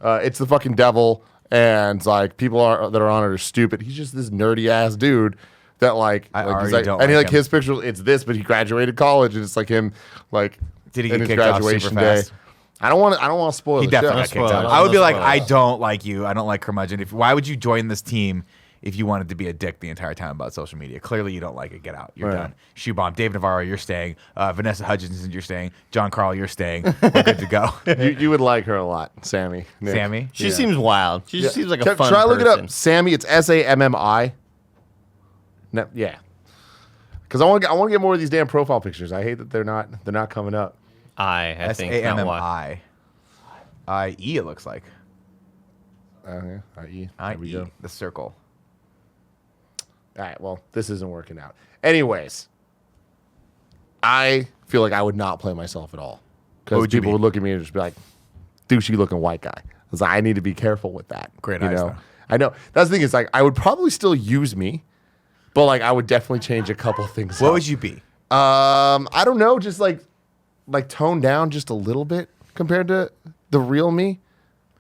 It's the fucking devil, and like people that are on it are stupid. He's just this nerdy ass dude. That like, I he's already like don't and he like like him. his picture. It's this, but he graduated college, and it's like him like Did he in get his kicked off graduation super day. fast? I don't want to spoil He the definitely show. got kicked spoil out. it. I would be Don't like, spoil I it. don't like you. I don't like curmudgeon. Why would you join this team if you wanted to be a dick the entire time about social media? Clearly, you don't like it. Get out. You're Right. done. Shoebomb. Dave Navarro, you're staying. Vanessa Hudgens, you're staying. John Carl, you're staying. We're good to go. You would like her a lot, Sammy. Nick. Sammy. She seems wild. She just seems like a Try fun look it up, person. Sammy. It's Sammi. No, yeah. Because I want to get more of these damn profile pictures. I hate that they're not coming up. I think not Y. SAMMI. IE, it looks like. I.e. I.e. the circle. All right, well, this isn't working out. Anyways, I feel like I would not play myself at all. Because people would look at me and just be like, douchey looking white guy. I was like, I need to be careful with that. Great you eyes, know? though. I know. That's the thing. Is like I would probably still use me, but like I would definitely change a couple things. What would you be? I don't know. Just like toned down just a little bit compared to the real me.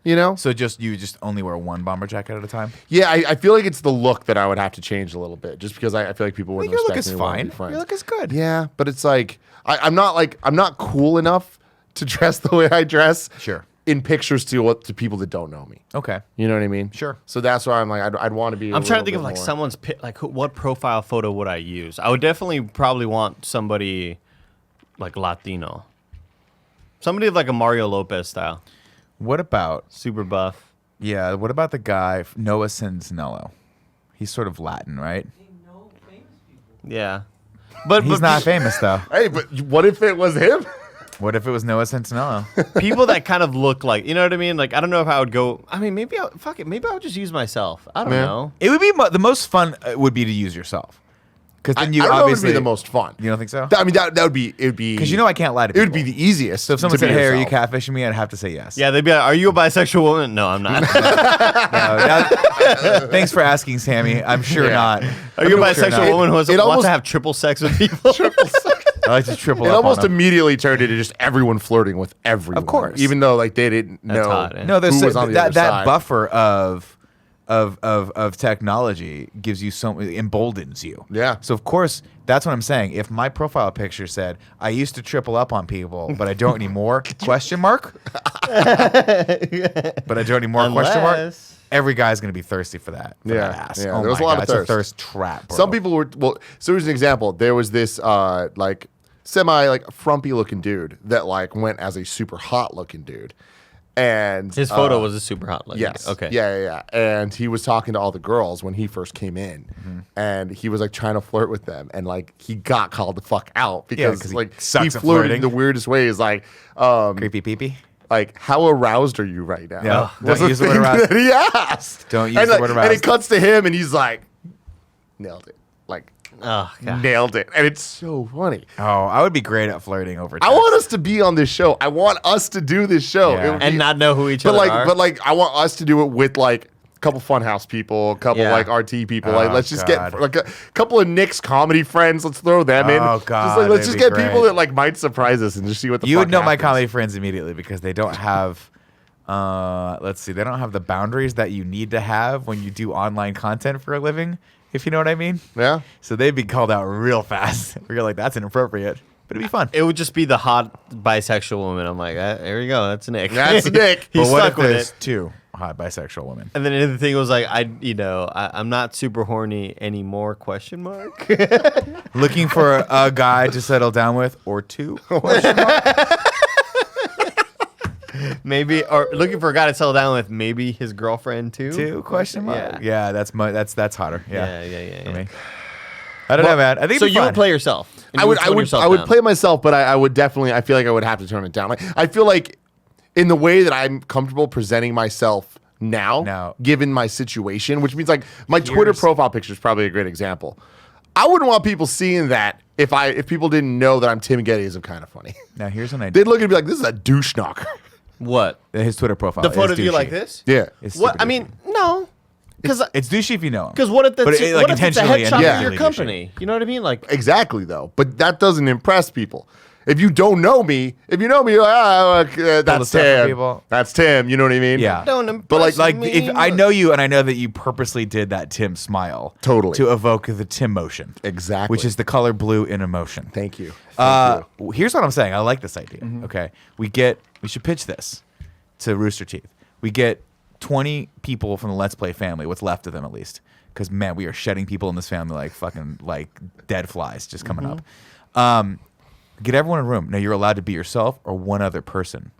You know? So you just only wear one bomber jacket at a time? Yeah, I feel like it's the look that I would have to change a little bit, just because I feel like people wouldn't respect me. Your look is fine. Your look is good. Yeah, but it's like I'm not cool enough to dress the way I dress. Sure. In pictures to people that don't know me. Okay. You know what I mean? Sure. So that's why I'm like I'd want to be. I'm trying to think of like someone's what profile photo would I use? I would definitely probably want somebody like Latino, somebody like a Mario Lopez style. What about super buff? Yeah. What about the guy Noah Centineo? He's sort of Latin, right? Yeah. But he's not famous though. Hey, but what if it was him? What if it was Noah Centineo? People that kind of look like, you know what I mean? Like, I don't know if I would go. I mean, maybe maybe I would just use myself. I don't know. It would be the most fun. Would be to use yourself, because then you I don't know if obviously it'd be the most fun. You don't think so? I mean, that would be it'd be because I can't lie to people. It would be the easiest. So if someone to said, be "Hey, are you yourself. catfishing me?" I'd have to say yes. Yeah, they'd be like, "Are you a bisexual woman?" No, I'm not. Thanks for asking, Sammy. I'm sure not. Are you a bisexual woman who wants to have triple sex with people? Triple sex. I like to triple. It up almost on them. immediately turned into just everyone flirting with everyone. Of course. Even though like they didn't That's know hot, yeah. No, there's who was on the other that side. buffer of technology gives you emboldens you. Yeah. So of course that's what I'm saying. If my profile picture said I used to triple up on people, but I don't anymore? question mark. But I don't anymore? Question mark. Unless- Every guy's gonna be thirsty for that. For that ass. Yeah. Oh There was my a lot God, of it's thirst. a thirst trap. Bro. Some people were so here's an example. There was this like semi like frumpy looking dude that like went as a super hot looking dude. And His photo was a super hot looking. Yes. Okay. Yeah. And he was talking to all the girls when he first came in, and he was like trying to flirt with them, and like he got called the fuck out because 'cause he like sucks at flirted flirting. in the weirdest ways. Like creepy peepee. like how aroused are you right now? Yeah. Was Don't the use the word thing aroused. that he asked. Don't use and, the like, word And aroused. it cuts to him, and he's like, nailed it. Like. Oh, God. Nailed it. And it's so funny. Oh, I would be great at flirting over text. I want us to be on this show. I want us to do this show. Yeah. It would And be- not know who each but other like, are. But like, I want us to do it with like a couple Funhouse people, a couple Yeah. like RT people. Like, Oh, let's just God. get like a couple of Nick's comedy friends. Let's throw them in. Oh, God, Just like, let's that'd just be get people great. that like might surprise us and just see what the You fuck would know my happens. comedy friends immediately because they don't have let's see, they don't have the boundaries that you need to have when you do online content for a living, if you know what I mean. Yeah. So they'd be called out real fast. We're like, that's inappropriate. But it'd be fun. It would just be the hot bisexual woman. I'm like, there you go. That's Nick. That's Nick. He's But what stuck if with there's it. two hot bisexual women? And then the other thing was like, I'm not super horny anymore? Question mark. Looking for a guy to settle down with or two? Maybe, or looking for a guy to settle down with. Maybe his girlfriend too. Two? Question mark? Yeah. Yeah, that's hotter. Yeah. Yeah. For me. I don't know, man. I think So it'd be you fun. would play yourself. And I you would, tone yourself I would down. play myself, but I would definitely. I feel like I would have to tone it down. Like, I feel like in the way that I'm comfortable presenting myself now, given my situation, which means like my Twitter profile picture is probably a great example. I wouldn't want people seeing that if people didn't know that I'm Tim Gettys of Kind of Funny. Now here's an idea. They'd look and be like, "This is a douche knocker." What? His Twitter profile. The photo is of you douchey. like this? Yeah. It's What? super I mean, no. Because It's douchey if you know him. what if that's But what like if it's a intentionally and headshot of Yeah. your douchey. company? You know what I mean? Like, Exactly though, but that doesn't impress people. If you don't know me, if you know me, you're like, that's stuff for Tim. people. That's Tim. You know what I mean? Yeah. don't But impress Like me. if I know you and I know that you purposely did that Tim smile Totally. to evoke the Tim motion. Exactly. Which is the color blue in emotion. Thank you. Thank you. Here's what I'm saying. I like this idea. Okay. We should pitch this to Rooster Teeth. We get 20 people from the Let's Play family, what's left of them at least. Because man, we are shedding people in this family like fucking like dead flies just coming up. Get everyone in a room. Now you're allowed to be yourself or one other person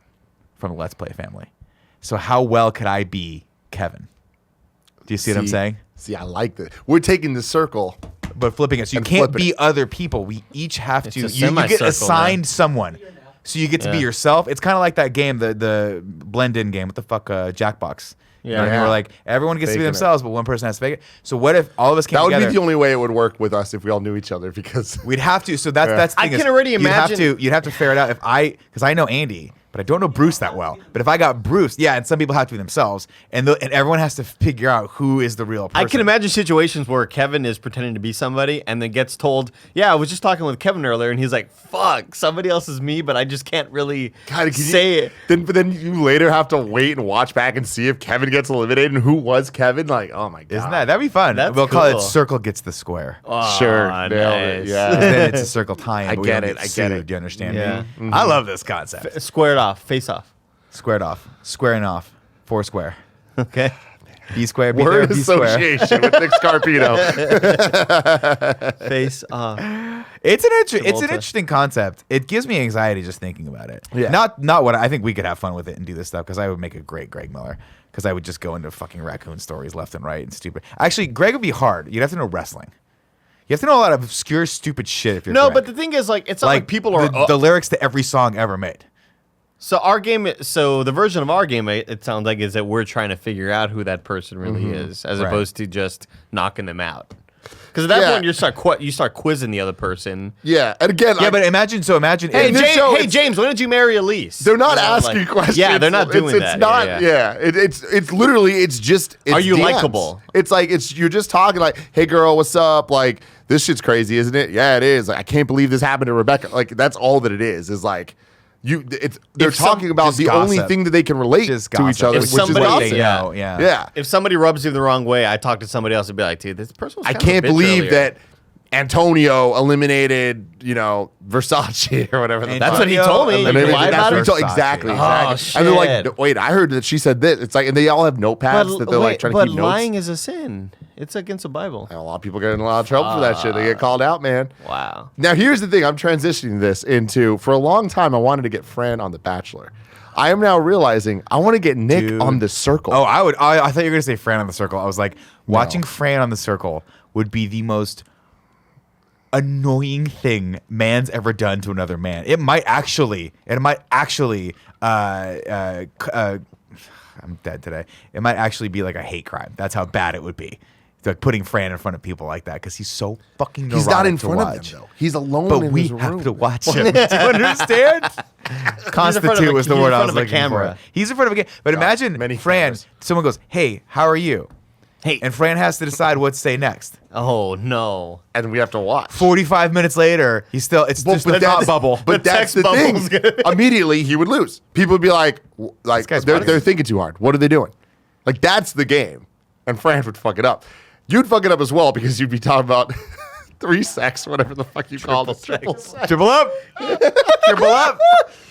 from the Let's Play family. So how well could I be Kevin? Do you see what I'm saying? See, I like that. We're taking the circle. But flipping it. So you And can't flipping be it. other people. We each have It's to. a You get semicircle, assigned man. someone. So you get to be Yeah. yourself. It's kind of like that game, the blend in game. What the fuck, Jackbox? You know what I mean? We're like, everyone gets to be Faking it. themselves, but one person has to fake it. So what if all of us came That would together? be the only way it would work with us if we all knew each other because We'd have to. So that's the I thing can is, already imagine- You'd have to figure it out because I know Andy, but I don't know Bruce that well. But if I got Bruce, yeah, and some people have to be themselves, and everyone has to figure out who is the real person. I can imagine situations where Kevin is pretending to be somebody and then gets told, "Yeah, I was just talking with Kevin earlier," and he's like, "Fuck, somebody else is me," but I just can't really say it. But then you later have to wait and watch back and see if Kevin gets eliminated and who was Kevin. Like, oh my god, Isn't that'd be fun? That's We'll call it cool. Circle Gets the Square. Sure, Aw, nailed it. nice. Yeah, Then it's a circle tie-in. I but we get don't it, I get sued. it. Do you understand Yeah. me? I love this concept. Square it off, face off. Squared off, squaring off, four square. Okay. B square, be there, word B square. association with Nick Scarpino. Face off. It's an Travolta. interesting concept. It gives me anxiety just thinking about it. Yeah. Not what I think we could have fun with it and do this stuff because I would make a great Greg Miller because I would just go into fucking raccoon stories left and right and stupid. Actually, Greg would be hard. You'd have to know wrestling. You have to know a lot of obscure, stupid shit if you're No, Greg. but the thing is, like, it's not like people are the lyrics to every song ever made. So our game, so the version of our game, it sounds like, is that we're trying to figure out who that person really is, as Right. opposed to just knocking them out. Because at that Yeah. point, you start quizzing the other person. Yeah, and again, Yeah, but imagine. Hey, In this show, it's- James, when did you marry Elise? they're not You know, asking like- questions. Yeah, they're not doing it's that. Not, yeah. It's literally, it's just. It's Are you dance. likable? It's like you're just talking like, hey girl, what's up? Like this shit's crazy, isn't it? Yeah, it is. Like I can't believe this happened to Rebecca. Like that's all that it is. Is like. They're talking about just the only gossip. thing that they can relate Just to each gossip. other, If which somebody- is What gossip. they yeah. know, yeah. Yeah. If somebody rubs you the wrong way, I talk to somebody else and be like, dude, this person was I kind of a can't bitch believe earlier. that Antonio eliminated, Versace or whatever. The That's fuck. what he told me. And You then lied that's about what he it? told- Versace. exactly. Oh, exactly. And they're like, shit. wait, I heard that she said this. It's like, and they all have notepads that they're like trying to keep notes. lying is a sin. It's against the Bible. And a lot of people get in a lot of trouble for that shit. They get called out, man. Wow. Now, here's the thing. I'm transitioning this into, for a long time, I wanted to get Fran on The Bachelor. I am now realizing I want to get Nick Dude. on The Circle. Oh, I thought you were gonna say Fran on the Circle. I was like, watching Fran on the Circle would be the most annoying thing man's ever done to another man. It might actually. I'm dead today. It might actually be like a hate crime. That's how bad it would be. It's like putting Fran in front of people like that because he's so fucking neurotic He's not in to front of watch. them, though. He's alone But in we his have room. to watch him. Do you understand? Constitute was the he's in word I front was of a looking camera. for. He's in front of a camera. But imagine many Fran, cameras. someone goes, hey, how are you? Hey. And Fran has to decide what to say next. Oh, no. And we have to watch. 45 minutes later, it's just the thought that's- bubble. But The that's text the thing. bubble's gonna be- Immediately, he would lose. People would be like guy's they're funny. thinking too hard. What are they doing? Like that's the game. And Fran would fuck it up. You'd fuck it up as well because you'd be talking about 3 sex, whatever the fuck you call it. Triple sex. Triple up. Triple up.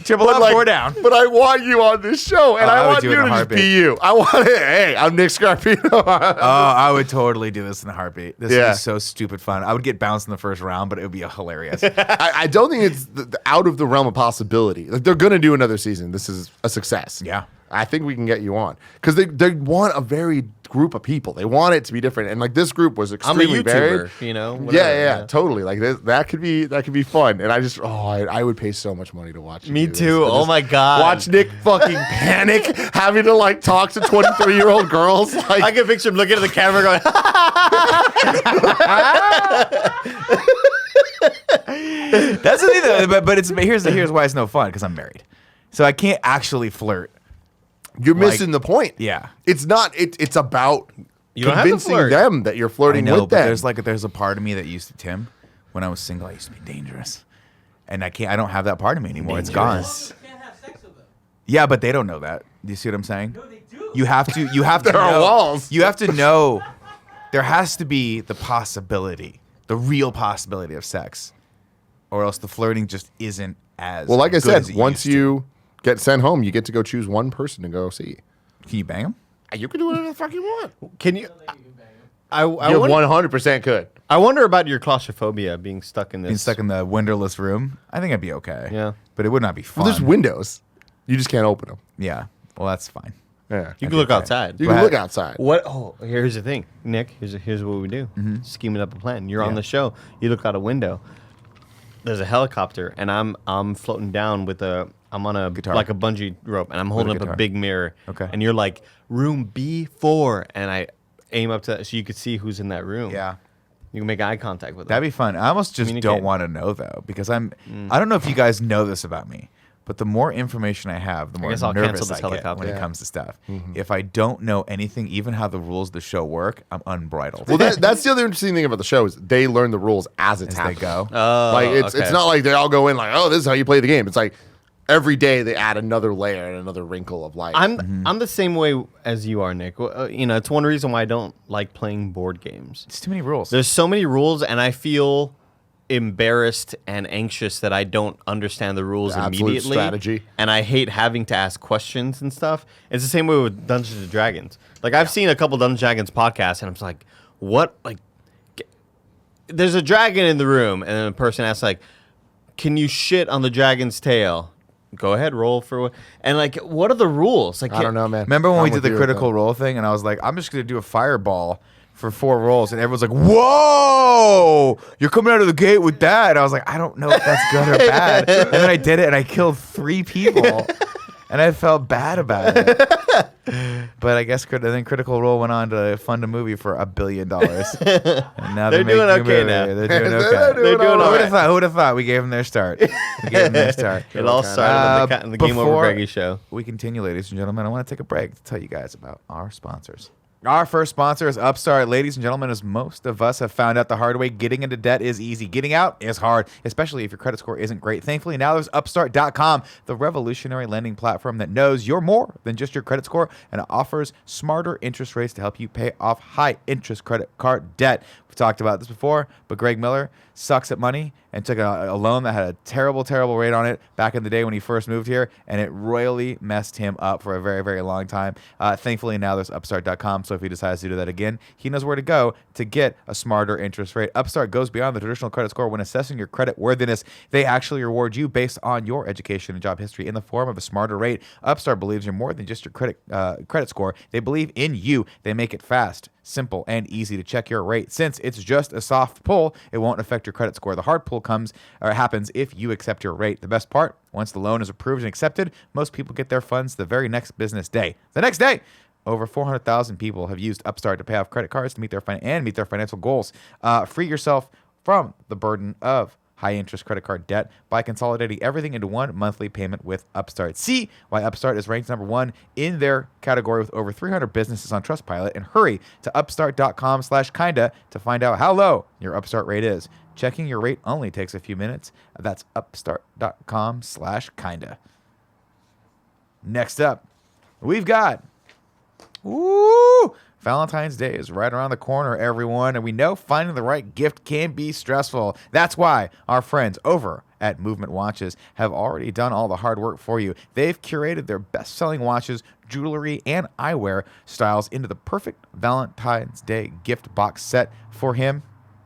Triple up, Like, 4 down. But I want you on this show, and Oh, I I would want do you it in to a just be heartbeat. you. I want it. Hey, I'm Nick Scarpino. Oh, I would totally do this in a heartbeat. This would Yeah. be so stupid fun. I would get bounced in the first round, but it would be hilarious. I don't think it's out of the realm of possibility. Like they're gonna do another season. This is a success. Yeah. I think we can get you on because they want a varied group of people. They want it to be different, and like this group was I'm a extremely varied. YouTuber, you know? Yeah, whatever, yeah, totally. Like that could be fun. And I just I would pay so much money to watch. You Me do this. too. And Oh just my God. Watch Nick fucking panic, having to like talk to 23-year-old girls. Like I can picture him looking at the camera going, That's the thing, though. But here's why it's no fun because I'm married, so I can't actually flirt. you're missing the point. Yeah. It's not. It's about You don't have to convincing flirt. them that you're I flirting know, with but them. there's a part of me that used to Tim when I was single. I used to be dangerous, and I don't have that part of me anymore. It's gone. Yeah, but they don't know that. Do you see what I'm saying? No, they do. You have to. There are know, walls. You have to know. There has to be the possibility, the real possibility of sex, or else the flirting just isn't as Well, like I good said, as it once used to. you get sent home, you get to go choose one person to go see. Can you bang them? You can do whatever the fuck you want. can you? I You wonder, 100% could. I wonder about your claustrophobia being stuck in this. Being stuck in the windowless room, I think I'd be okay. Yeah. but it would not be fun. Well, there's windows. You just can't open them. Yeah, well, that's fine. Yeah. You can look outside. You can look outside. What? Oh, here's the thing, Nick. Here's what we do. Mm-hmm. Scheming up a plan. You're on the show. You look out a window. There's a helicopter, and I'm floating down with a I'm on a Guitar. like a bungee rope, and I'm holding up guitar. a big mirror. Okay. And you're like, room B4, and I aim up to that so you could see who's in that room. Yeah. You can make eye contact with them. That'd be fun. I almost just Communicate. don't want to know though, because I don't know if you guys know this about me, but the more information I have, the more guess I'll cancel nervous this I get helicopter. when it comes to stuff. If I don't know anything, even how the rules of the show work, I'm unbridled. Well, that's the other interesting thing about the show is they learn the rules as it's As they happening. go. Like it's not like they all go in like, oh, this is how you play the game. It's like every day they add another layer and another wrinkle of life. I'm the same way as you are, Nick. It's one reason why I don't like playing board games. It's too many rules. There's so many rules, and I feel embarrassed and anxious that I don't understand the rules Absolute immediately. strategy. And I hate having to ask questions and stuff. It's the same way with Dungeons and Dragons. Like I've seen a couple Dungeons and Dragons podcasts, and I'm just like, what? Like, there's a dragon in the room, and then a person asks like, can you shit on the dragon's tail? Go ahead, roll for and like, what are the rules? Like, I don't know, man. Remember when I'm we did with the you with critical that. role thing, and I was like, I'm just gonna do a fireball for 4 rolls, and everyone's like, "Whoa, you're coming out of the gate with that!" And I was like, I don't know if that's good or bad. And then I did it, and I killed 3 people, and I felt bad about it. But I guess then Critical Role went on to fund a movie for $1 billion, and now They're doing making a okay movie. now. They're doing okay. They're doing all Who would right. have thought? Who would have thought? We gave them their start. We gave them their start. It all started on the Game Over before Greggy show. We continue, ladies and gentlemen. I want to take a break to tell you guys about our sponsors. Our first sponsor is Upstart. Ladies and gentlemen, as most of us have found out the hard way, getting into debt is easy. Getting out is hard, especially if your credit score isn't great. Thankfully, now there's Upstart.com, the revolutionary lending platform that knows you're more than just your credit score and offers smarter interest rates to help you pay off high-interest credit card debt. We've talked about this before, but Greg Miller sucks at money and took a loan that had a terrible, terrible rate on it back in the day when he first moved here, and it royally messed him up for a very, very long time. Thankfully, now there's Upstart.com, so if he decides to do that again, he knows where to go to get a smarter interest rate. Upstart goes beyond the traditional credit score when assessing your credit worthiness. They actually reward you based on your education and job history in the form of a smarter rate. Upstart believes you're more than just your credit score. They believe in you. They make it fast, simple, and easy to check your rate. Since it's just a soft pull, it won't affect your credit score. The hard pull happens if you accept your rate. The best part, once the loan is approved and accepted, most people get their funds the very next business day. The next day! Over 400,000 people have used Upstart to pay off credit cards to meet their financial goals. Free yourself from the burden of high-interest credit card debt by consolidating everything into one monthly payment with Upstart. See why Upstart is ranked #1 in their category with over 300 businesses on Trustpilot, and hurry to upstart.com/kinda to find out how low your Upstart rate is. Checking your rate only takes a few minutes. That's upstart.com/kinda. Next up, we've got Valentine's Day is right around the corner, everyone, and we know finding the right gift can be stressful. That's why our friends over at Movement Watches have already done all the hard work for you. They've curated their best-selling watches, jewelry, and eyewear styles into the perfect Valentine's Day gift box set for him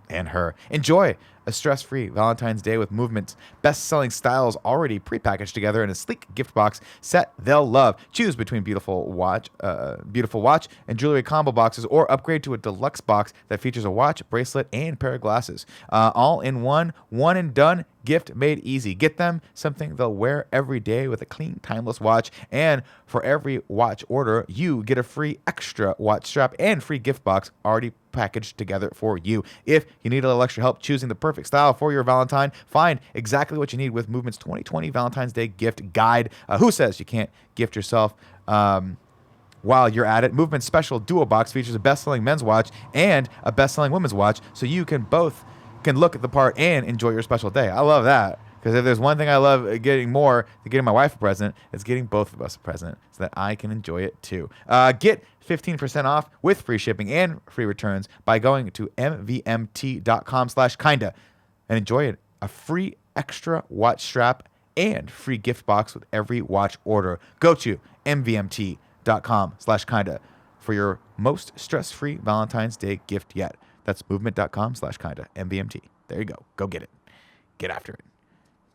and her. Enjoy a stress-free Valentine's Day with Movement's best-selling styles already prepackaged together in a sleek gift box set they'll love. Choose between beautiful watch and jewelry combo boxes, or upgrade to a deluxe box that features a watch, bracelet, and pair of glasses. All in one and done gift made easy. Get them something they'll wear every day with a clean, timeless watch. And for every watch order, you get a free extra watch strap and free gift box already packaged together for you. If you need a little extra help choosing the perfect style for your Valentine, find exactly what you need with Movement's 2020 Valentine's Day gift guide. Who says you can't gift yourself while you're at it? Movement's special duo box features a best-selling men's watch and a best-selling women's watch, so you can look at the part and enjoy your special day. I love that, because if there's one thing I love getting more than getting my wife a present, it's getting both of us a present so that I can enjoy it too. Get 15% off with free shipping and free returns by going to mvmt.com/kinda and enjoy a free extra watch strap and free gift box with every watch order. Go to mvmt.com/kinda for your most stress-free Valentine's Day gift yet. That's movement.com/kinda, MVMT. There you go. Go get it. Get after it.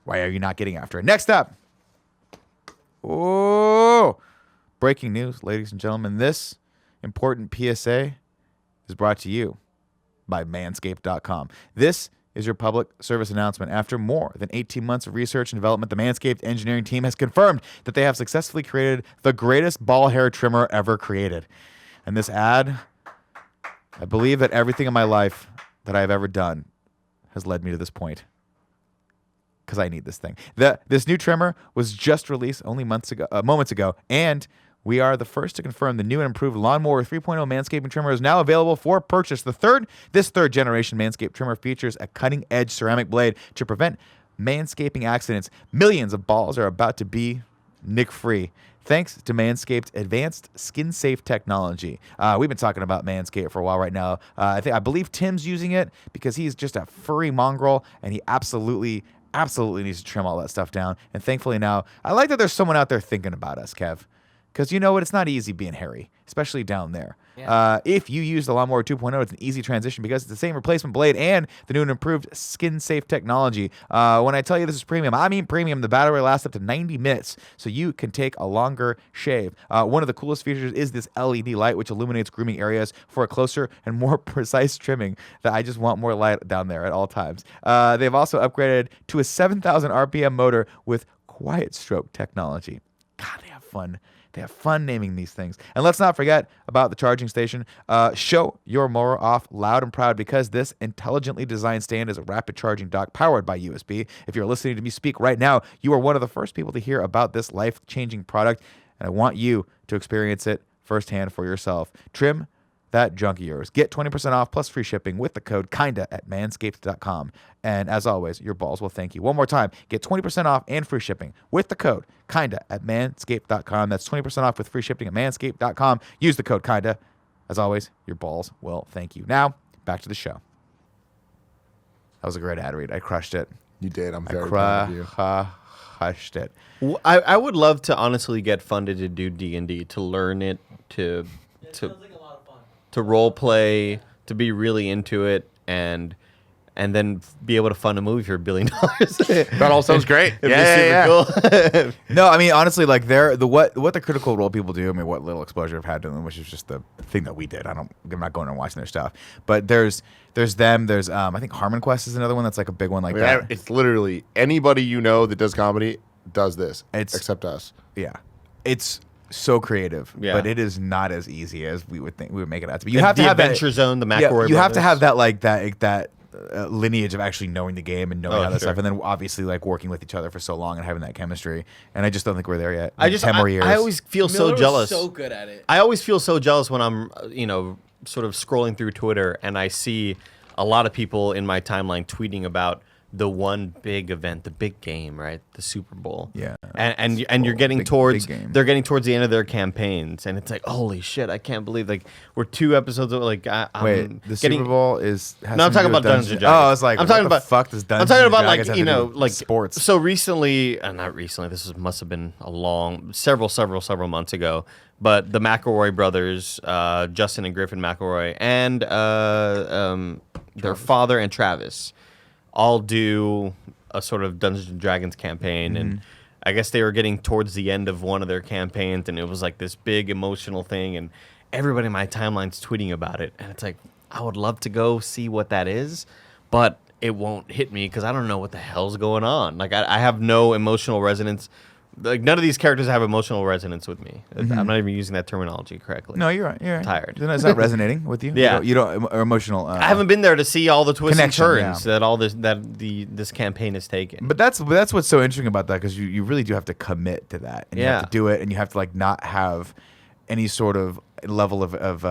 Why are you not getting after it? Next up. Breaking news, ladies and gentlemen. This important PSA is brought to you by manscaped.com. This is your public service announcement. After more than 18 months of research and development, the Manscaped engineering team has confirmed that they have successfully created the greatest ball hair trimmer ever created. And this ad, I believe that everything in my life that I've ever done has led me to this point. Because I need this thing. This new trimmer was just released only moments ago, and we are the first to confirm the new and improved Lawnmower 3.0 manscaping trimmer is now available for purchase. This third generation Manscaped trimmer features a cutting-edge ceramic blade to prevent manscaping accidents. Millions of balls are about to be nick-free, thanks to Manscaped's advanced skin-safe technology. We've been talking about Manscaped for a while right now. I believe Tim's using it because he's just a furry mongrel, and he absolutely needs to trim all that stuff down. And thankfully now, I like that there's someone out there thinking about us, Kev. Because you know what? It's not easy being hairy, especially down there. Yeah. If you use the Lawnmower 2.0, it's an easy transition because it's the same replacement blade and the new and improved skin-safe technology. When I tell you this is premium, I mean premium. The battery lasts up to 90 minutes, so you can take a longer shave. One of the coolest features is this LED light, which illuminates grooming areas for a closer and more precise trimming. That I just want more light down there at all times. They've also upgraded to a 7,000 RPM motor with quiet stroke technology. God, they have fun. They have fun naming these things. And let's not forget about the charging station. Show your mower off loud and proud because this intelligently designed stand is a rapid charging dock powered by USB. If you're listening to me speak right now, you are one of the first people to hear about this life-changing product, and I want you to experience it firsthand for yourself. Trim that junk of yours. Get 20% off plus free shipping with the code KINDA at manscaped.com. And as always, your balls will thank you. One more time, get 20% off and free shipping with the code KINDA at manscaped.com. That's 20% off with free shipping at manscaped.com. Use the code KINDA. As always, your balls will thank you. Now, back to the show. That was a great ad read. I crushed it. You did. I'm very proud of you. Crushed it. I would love to honestly get funded to do D&D, to learn it, to role play, to be really into it, and then be able to fund a movie for $1 billion. That all sounds great. Yeah. Cool. No, I mean honestly, like what the Critical Role people do. I mean, what little exposure I've had to them, which is just the thing that we did. I'm not going and watching their stuff, but there's them. There's I think Harmon Quest is another one that's like a big one like that. It's literally anybody you know that does comedy does this, except us. Yeah, it's so creative, but it is not as easy as we would think we would make it out to be. You have to have Adventure Zone, the McElroy you have to have that like that lineage of actually knowing the game and knowing all that stuff, and then obviously like working with each other for so long and having that chemistry. And I just don't think we're there yet. Like 10 more years. I always feel so jealous. So good at it. I always feel so jealous when I'm sort of scrolling through Twitter and I see a lot of people in my timeline tweeting about the one big event, the big game, right? The Super Bowl. Yeah. And you're getting towards they're getting towards the end of their campaigns, and it's like, holy shit, I can't believe like we're 2 episodes of like Super Bowl is No, I'm talking about Dungeons and Dragons. Oh, I was like, I'm talking about fuck does Dungeons I'm talking about Dragons like, have to do with like sports. So recently, not recently, must have been several months ago, but the McElroy brothers, Justin and Griffin McElroy, and their father and Travis all do a sort of Dungeons and Dragons campaign, and I guess they were getting towards the end of one of their campaigns, and it was like this big emotional thing, and everybody in my timeline's tweeting about it, and it's like, I would love to go see what that is, but it won't hit me because I don't know what the hell's going on. Like I have no emotional resonance. Like none of these characters have emotional resonance with me. I'm not even using that terminology correctly. No, you're right. I'm tired. It's not resonating with you. Yeah, you don't emotional. I haven't been there to see all the twists and turns that all this campaign has taken. But that's what's so interesting about that, because you really do have to commit to that, and you have to do it, and you have to like not have any sort of level of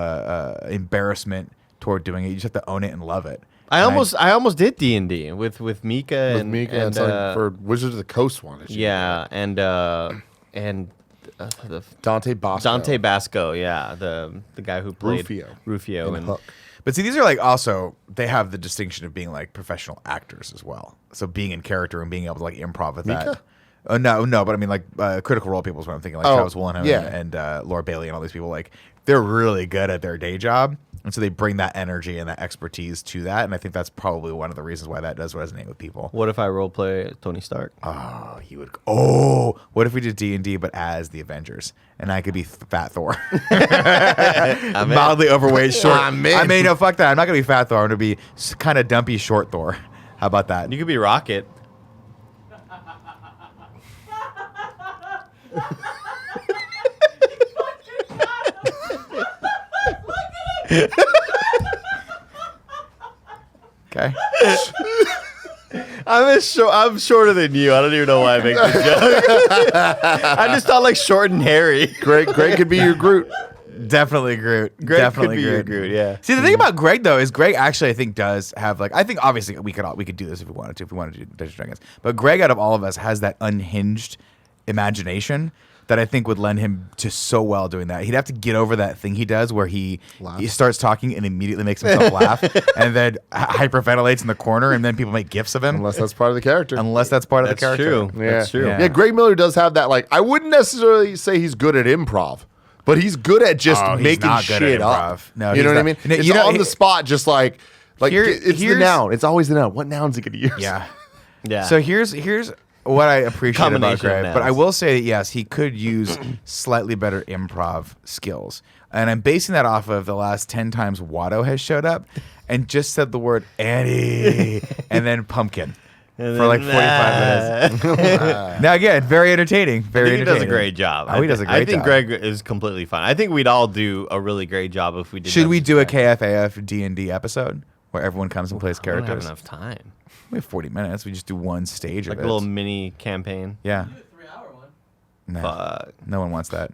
embarrassment toward doing it. You just have to own it and love it. I almost did D&D with Mika and it's like for Wizards of the Coast one. Yeah, and Dante Basco. Dante Basco, yeah, the guy who played Rufio and Hook. But see, these are like also, they have the distinction of being like professional actors as well. So being in character and being able to like improv with Mika? that. No, but I mean like Critical Role people is what I'm thinking. Like Travis Willingham and Laura Bailey and all these people, like they're really good at their day job. And so they bring that energy and that expertise to that. And I think that's probably one of the reasons why that does resonate with people. What if I role play Tony Stark? Oh, you would. Oh, what if we did D&D but as the Avengers, and I could be Fat Thor, mildly overweight, short. I mean, no, fuck that. I'm not gonna be Fat Thor. I'm gonna be kind of dumpy, short Thor. How about that? You could be Rocket. Okay. I'm shorter than you. I don't even know why I make this joke. I just thought like short and hairy. Greg could be your Groot. Definitely Groot. Greg Definitely could be your Groot. Yeah. See, the thing about Greg though is Greg actually I think does have like I think obviously we could do this if we wanted to do Dungeons and Dragons, but Greg out of all of us has that unhinged imagination that I think would lend him to so well doing that. He'd have to get over that thing he does where he starts talking and immediately makes himself laugh and then hyperventilates in the corner and then people make gifs of him. Unless that's part of the character. That's part of the character. True. Yeah. That's true. Yeah, Greg Miller does have that. Like, I wouldn't necessarily say he's good at improv, but he's good at just he's making not good at shit improv. up. No, you know he's what I not. mean? No, It's you know, on the spot, just like it's the here's- noun. It's always the noun. What noun's he gonna use? Yeah. Yeah. So here's what I appreciate about Combination of Greg, but I nouns. will say that yes, he could use slightly better improv skills, and I'm basing that off of the last 10 times Watto has showed up and just said the word Annie and then pumpkin for like 45 minutes. Now again, very entertaining. Very I think he entertaining. does a great job. Oh, he does a great I think job. Greg is completely fine. I think we'd all do a really great job if we did. Should we Dungeons do a and Dragons. KFAF D&D episode where everyone comes and plays I don't have characters? enough time. We have 40 minutes. We just do one stage Like of a it. little mini campaign. Yeah. Do a 3-hour one. No, Fuck. no one wants that.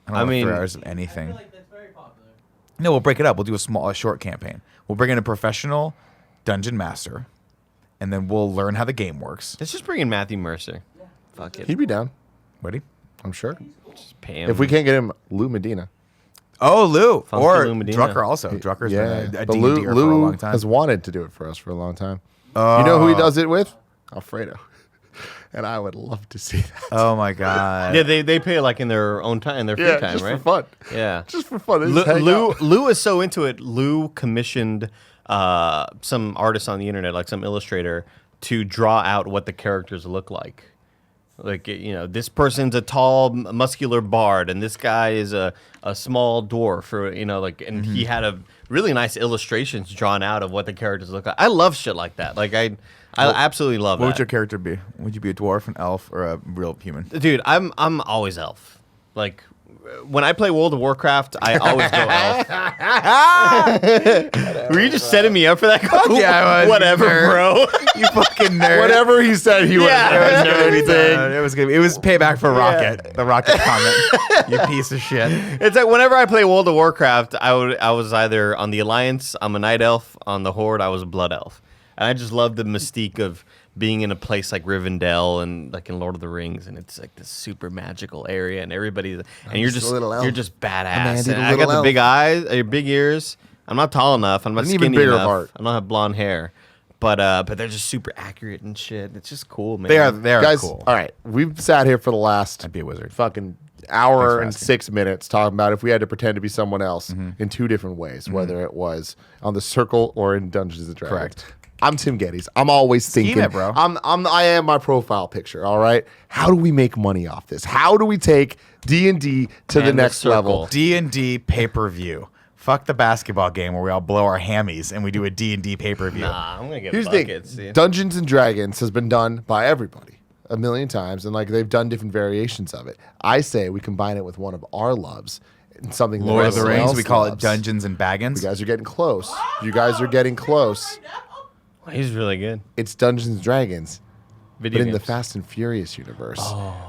I I don't mean- want 3 hours of I anything. feel like that's very popular. No, we'll break it up. We'll do a short campaign. We'll bring in a professional dungeon master, and then we'll learn how the game works. Let's just bring in Matthew Mercer. Fuck it. He'd be down. Ready? I'm sure. Just pay him. If we can't get him, Lou Medina. Oh, Lou. Funky Or Lou Medina. Drucker also. Drucker's been a but D&D'er for a Lou long time. has wanted to do it for us for a long time. You know who he does it with? Alfredo. And I would love to see that. Oh, my God. Yeah, they pay like in their own time, in their free time, just right? for fun. Yeah. Just for fun. They just hang out. Lou is so into it. Lou commissioned some artist on the internet, like some illustrator, to draw out what the characters look like. Like, you know, this person's a tall, muscular bard, and this guy is a small dwarf, or, you know, like, and he had a really nice illustrations drawn out of what the characters look like. I love shit like that. Like, I absolutely love What that. would your character be? Would you be a dwarf, an elf, or a real human? Dude, I'm always elf. Like, when I play World of Warcraft, I always go elf. Were you just setting me up for that? Yeah, I was. Whatever, You bro. You fucking nerd. Whatever he said, he Yeah. would do anything. It was good. It was payback for Rocket. The Rocket comment. You piece of shit. It's like whenever I play World of Warcraft, I was either on the Alliance, I'm a night elf. On the Horde, I was a blood elf. And I just love the mystique of being in a place like Rivendell and like in Lord of the Rings, and it's like this super magical area, and everybody's and you're just a little elf. you're just badass. Mandy, the And I got little the elf. big eyes, big ears. I'm not tall enough. I'm not An skinny even bigger enough. heart. I don't have blonde hair, but they're just super accurate and shit. It's just cool, man. They are Guys, cool. all right. We've sat here for the last I'd be a wizard. fucking hour for and asking. 6 minutes talking about if we had to pretend to be someone else in 2 different ways, whether it was on the Circle or in Dungeons and Dragons. Correct. I'm Tim Gettys. I'm always thinking, it, bro. I am my profile picture. All right. How do we make money off this? How do we take D&D to the And the next Circle. level? D&D pay-per-view. Fuck the basketball game where we all blow our hammies and we do a D&D pay-per-view. Nah, I'm gonna get Here's buckets. the thing. dude. Dungeons and Dragons has been done by everybody a million times, and like they've done different variations of it. I say we combine it with one of our loves and something that Lord of the everyone Rings, else we call it loves. Dungeons and Baggins. You guys are getting close. You guys are getting close. He's really good. It's Dungeons and Dragons, Video but in the games. Fast and Furious universe,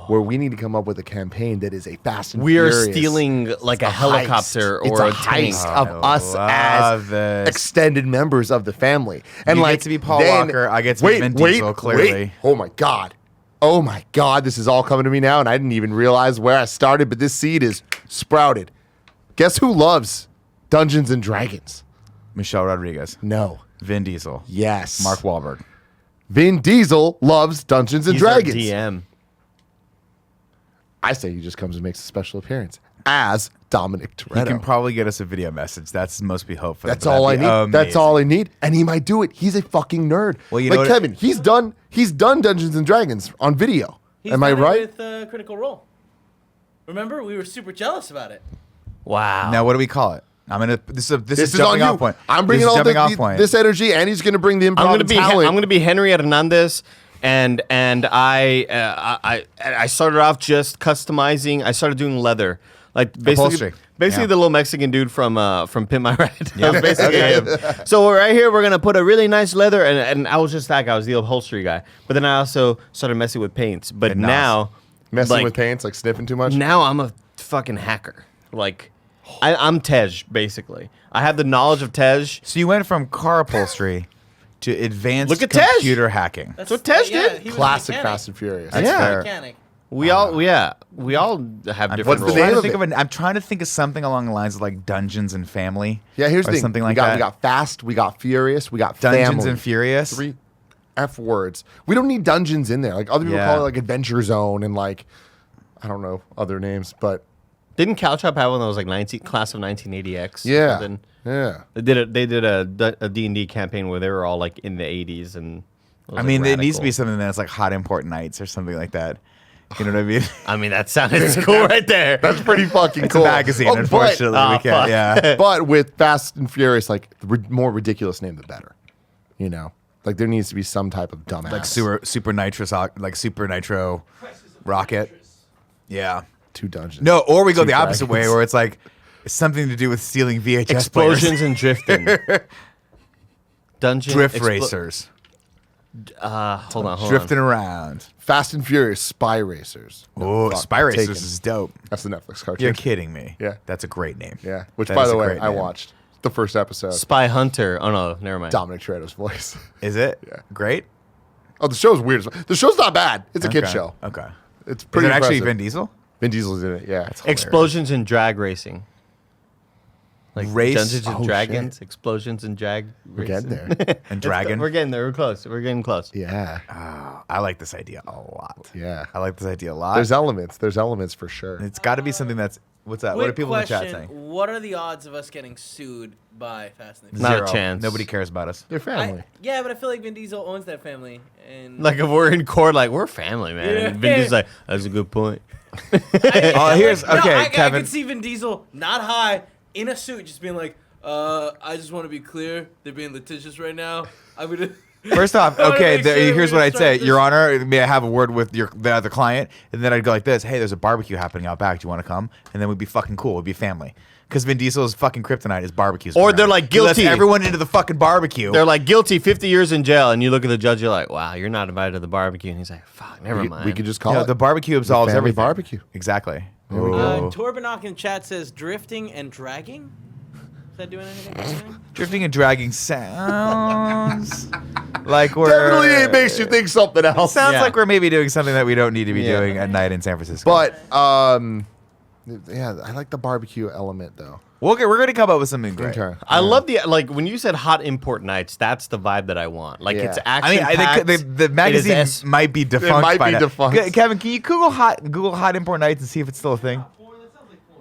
where we need to come up with a campaign that is a Fast and We are Furious. stealing like a It's helicopter heist. or it's a a tank. heist of I us love as this. extended members of the family. And You like get to be Paul then- Walker, I get to be Vin Diesel, clearly. Oh my god. Oh my god, this is all coming to me now, and I didn't even realize where I started, but this seed is sprouted. Guess who loves Dungeons and Dragons? Michelle Rodriguez. No. Vin Diesel. Yes. Mark Wahlberg. Vin Diesel loves Dungeons and He's our Dragons. DM. I say he just comes and makes a special appearance as Dominic He Toretto. can probably get us a video message. That's most we hope for. That's all I need. That's all I need. And he might do it. He's a fucking nerd. Well, you know like what- Kevin, he's done Dungeons and Dragons on video. He's Am I done it right? with Critical Role. Remember, we were super jealous about it. Wow. Now, what do we call it? This is This is jumping on off you. point. I'm bringing This is all jumping off point. this energy, and he's going to bring the improv I'm talent. gonna be Henry Hernandez, and I started off just customizing. I started doing leather, like Upholstery. basically Yeah. the little Mexican dude from Pimp My Ride. That's basically him. So right here, we're gonna put a really nice leather, and I was just that guy. I was the upholstery guy. But then I also started messing with paints. But And now, Messing like, with paints, like sniffing too much. now I'm a fucking hacker. Like, I'm Tej, basically. I have the knowledge of Tej. So you went from car upholstery to advanced Look at Tej. computer hacking. That's what Tej did. he was a Classic mechanic. Fast and Furious. That's Yeah. fair. Mechanic. We all have different What's the roles. name of I'm trying to think of something along the lines of like Dungeons and Family. Yeah, here's or the thing. something like we that. got Fast, we got Furious, we got Dungeons Family. and Furious. 3 F words. We don't need dungeons in there. Like other people Yeah. call it like Adventure Zone and like I don't know other names, but Didn't Caltrop have one that was like class of 1980X? or yeah, something? yeah. They did a D&D campaign where they were all like in the 80s and. I mean, it needs to be something that's like Hot Import Nights or something like that. You know what I mean? I mean, that sounded cool right there. That's pretty fucking It's cool. a magazine, Oh, unfortunately. Oh, we can't. fuck. Yeah. But with Fast and Furious, like the more ridiculous name, the better. You know, like there needs to be some type of dumbass. Like super nitro rocket. Yeah. 2 dungeons. No, or we go 2 the opposite way dragons. where it's like something to do with stealing VHS Explosions players. and drifting. Dungeon Drift racers. Hold on. Drifting around. Fast and Furious Spy Racers. Oh, fuck, Spy Racers taken. is dope. That's the Netflix cartoon. You're kidding me. Yeah. That's a great name. Yeah. Which, That by is the a way, great I name. watched the first episode. Spy Hunter. Oh no, never mind. Dominic Toretto's voice. Is it? Yeah. Great? Oh, the show's weird. The show's not bad. It's a kid Okay. show. Okay. It's Is pretty it actually impressive. Vin Diesel? Vin Diesel's in it. Yeah. Explosions and drag racing. Like Race- Dungeons and Oh, Dragons, explosions and drag. We're getting racing. there. And Dragon? We're getting there. We're close. We're getting close. Yeah. I like this idea a lot. Yeah. I like this idea a lot. There's elements. There's elements for sure. It's got to be something that's. What's that? What are Quick people in the chat question, saying? what are the odds of us getting sued by Fast and the Not a Furious? chance. Nobody cares about us. They're family. Yeah, but I feel like Vin Diesel owns that family. And Like if we're in court, like we're family, man. Yeah. And Vin Diesel's like, that's a good point. Here's okay, I Kevin. can see Vin Diesel not high in a suit, just being like, I just want to be clear, they're being litigious right now. I'm gonna. First off, I wanna okay, make sure here's we're what I'd gonna say. start Your this- Honor, may I have a word with the other client? And then I'd go like this: Hey, there's a barbecue happening out back. Do you want to come? And then we'd be fucking cool. We'd be family. Because Vin Diesel's fucking kryptonite is barbecues. Or they're like He lets guilty. everyone into the fucking barbecue. They're like guilty, 50 years in jail, and you look at the judge, you're like, wow, you're not invited to the barbecue, and he's like, fuck, never mind. We could just call You know, it the barbecue absolves family everything. barbecue. Exactly. Torbanock in chat says drifting and dragging. Is that doing anything? Drifting and dragging sounds like we're Definitely it makes you think something else. Sounds Yeah. like we're maybe doing something that we don't need to be Yeah. doing at night in San Francisco. But yeah, I like the barbecue element though. we're going to come up with something great. Okay. I love the, like, when you said hot import nights, that's the vibe that I want. Like, Yeah. it's I action mean, I think the magazine might be defunct. might by be now. defunct. Kevin, can you Google hot import nights and see if it's still a thing?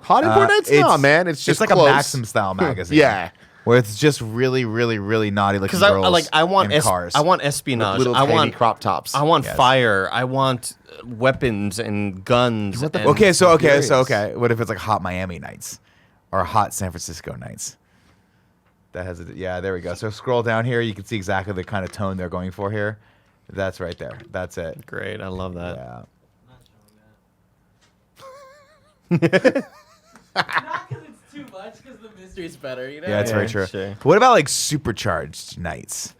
Hot import nights? No, It's- man. It's just like close. a Maxim style magazine. Yeah. where it's just really, really, really naughty looking because girls. I want in cars. I want espionage. Little I tiny want crop tops. I want Yes. fire. I want weapons and guns. want the- and- Okay, so Furious. what if it's like hot Miami nights or hot San Francisco nights? That has there we go. So scroll down here, you can see exactly the kind of tone they're going for here. That's right there. That's it. Great, I love that. Yeah. Not because it's too much, because the mystery's better, you know? Yeah, that's very true. sure. What about like supercharged nights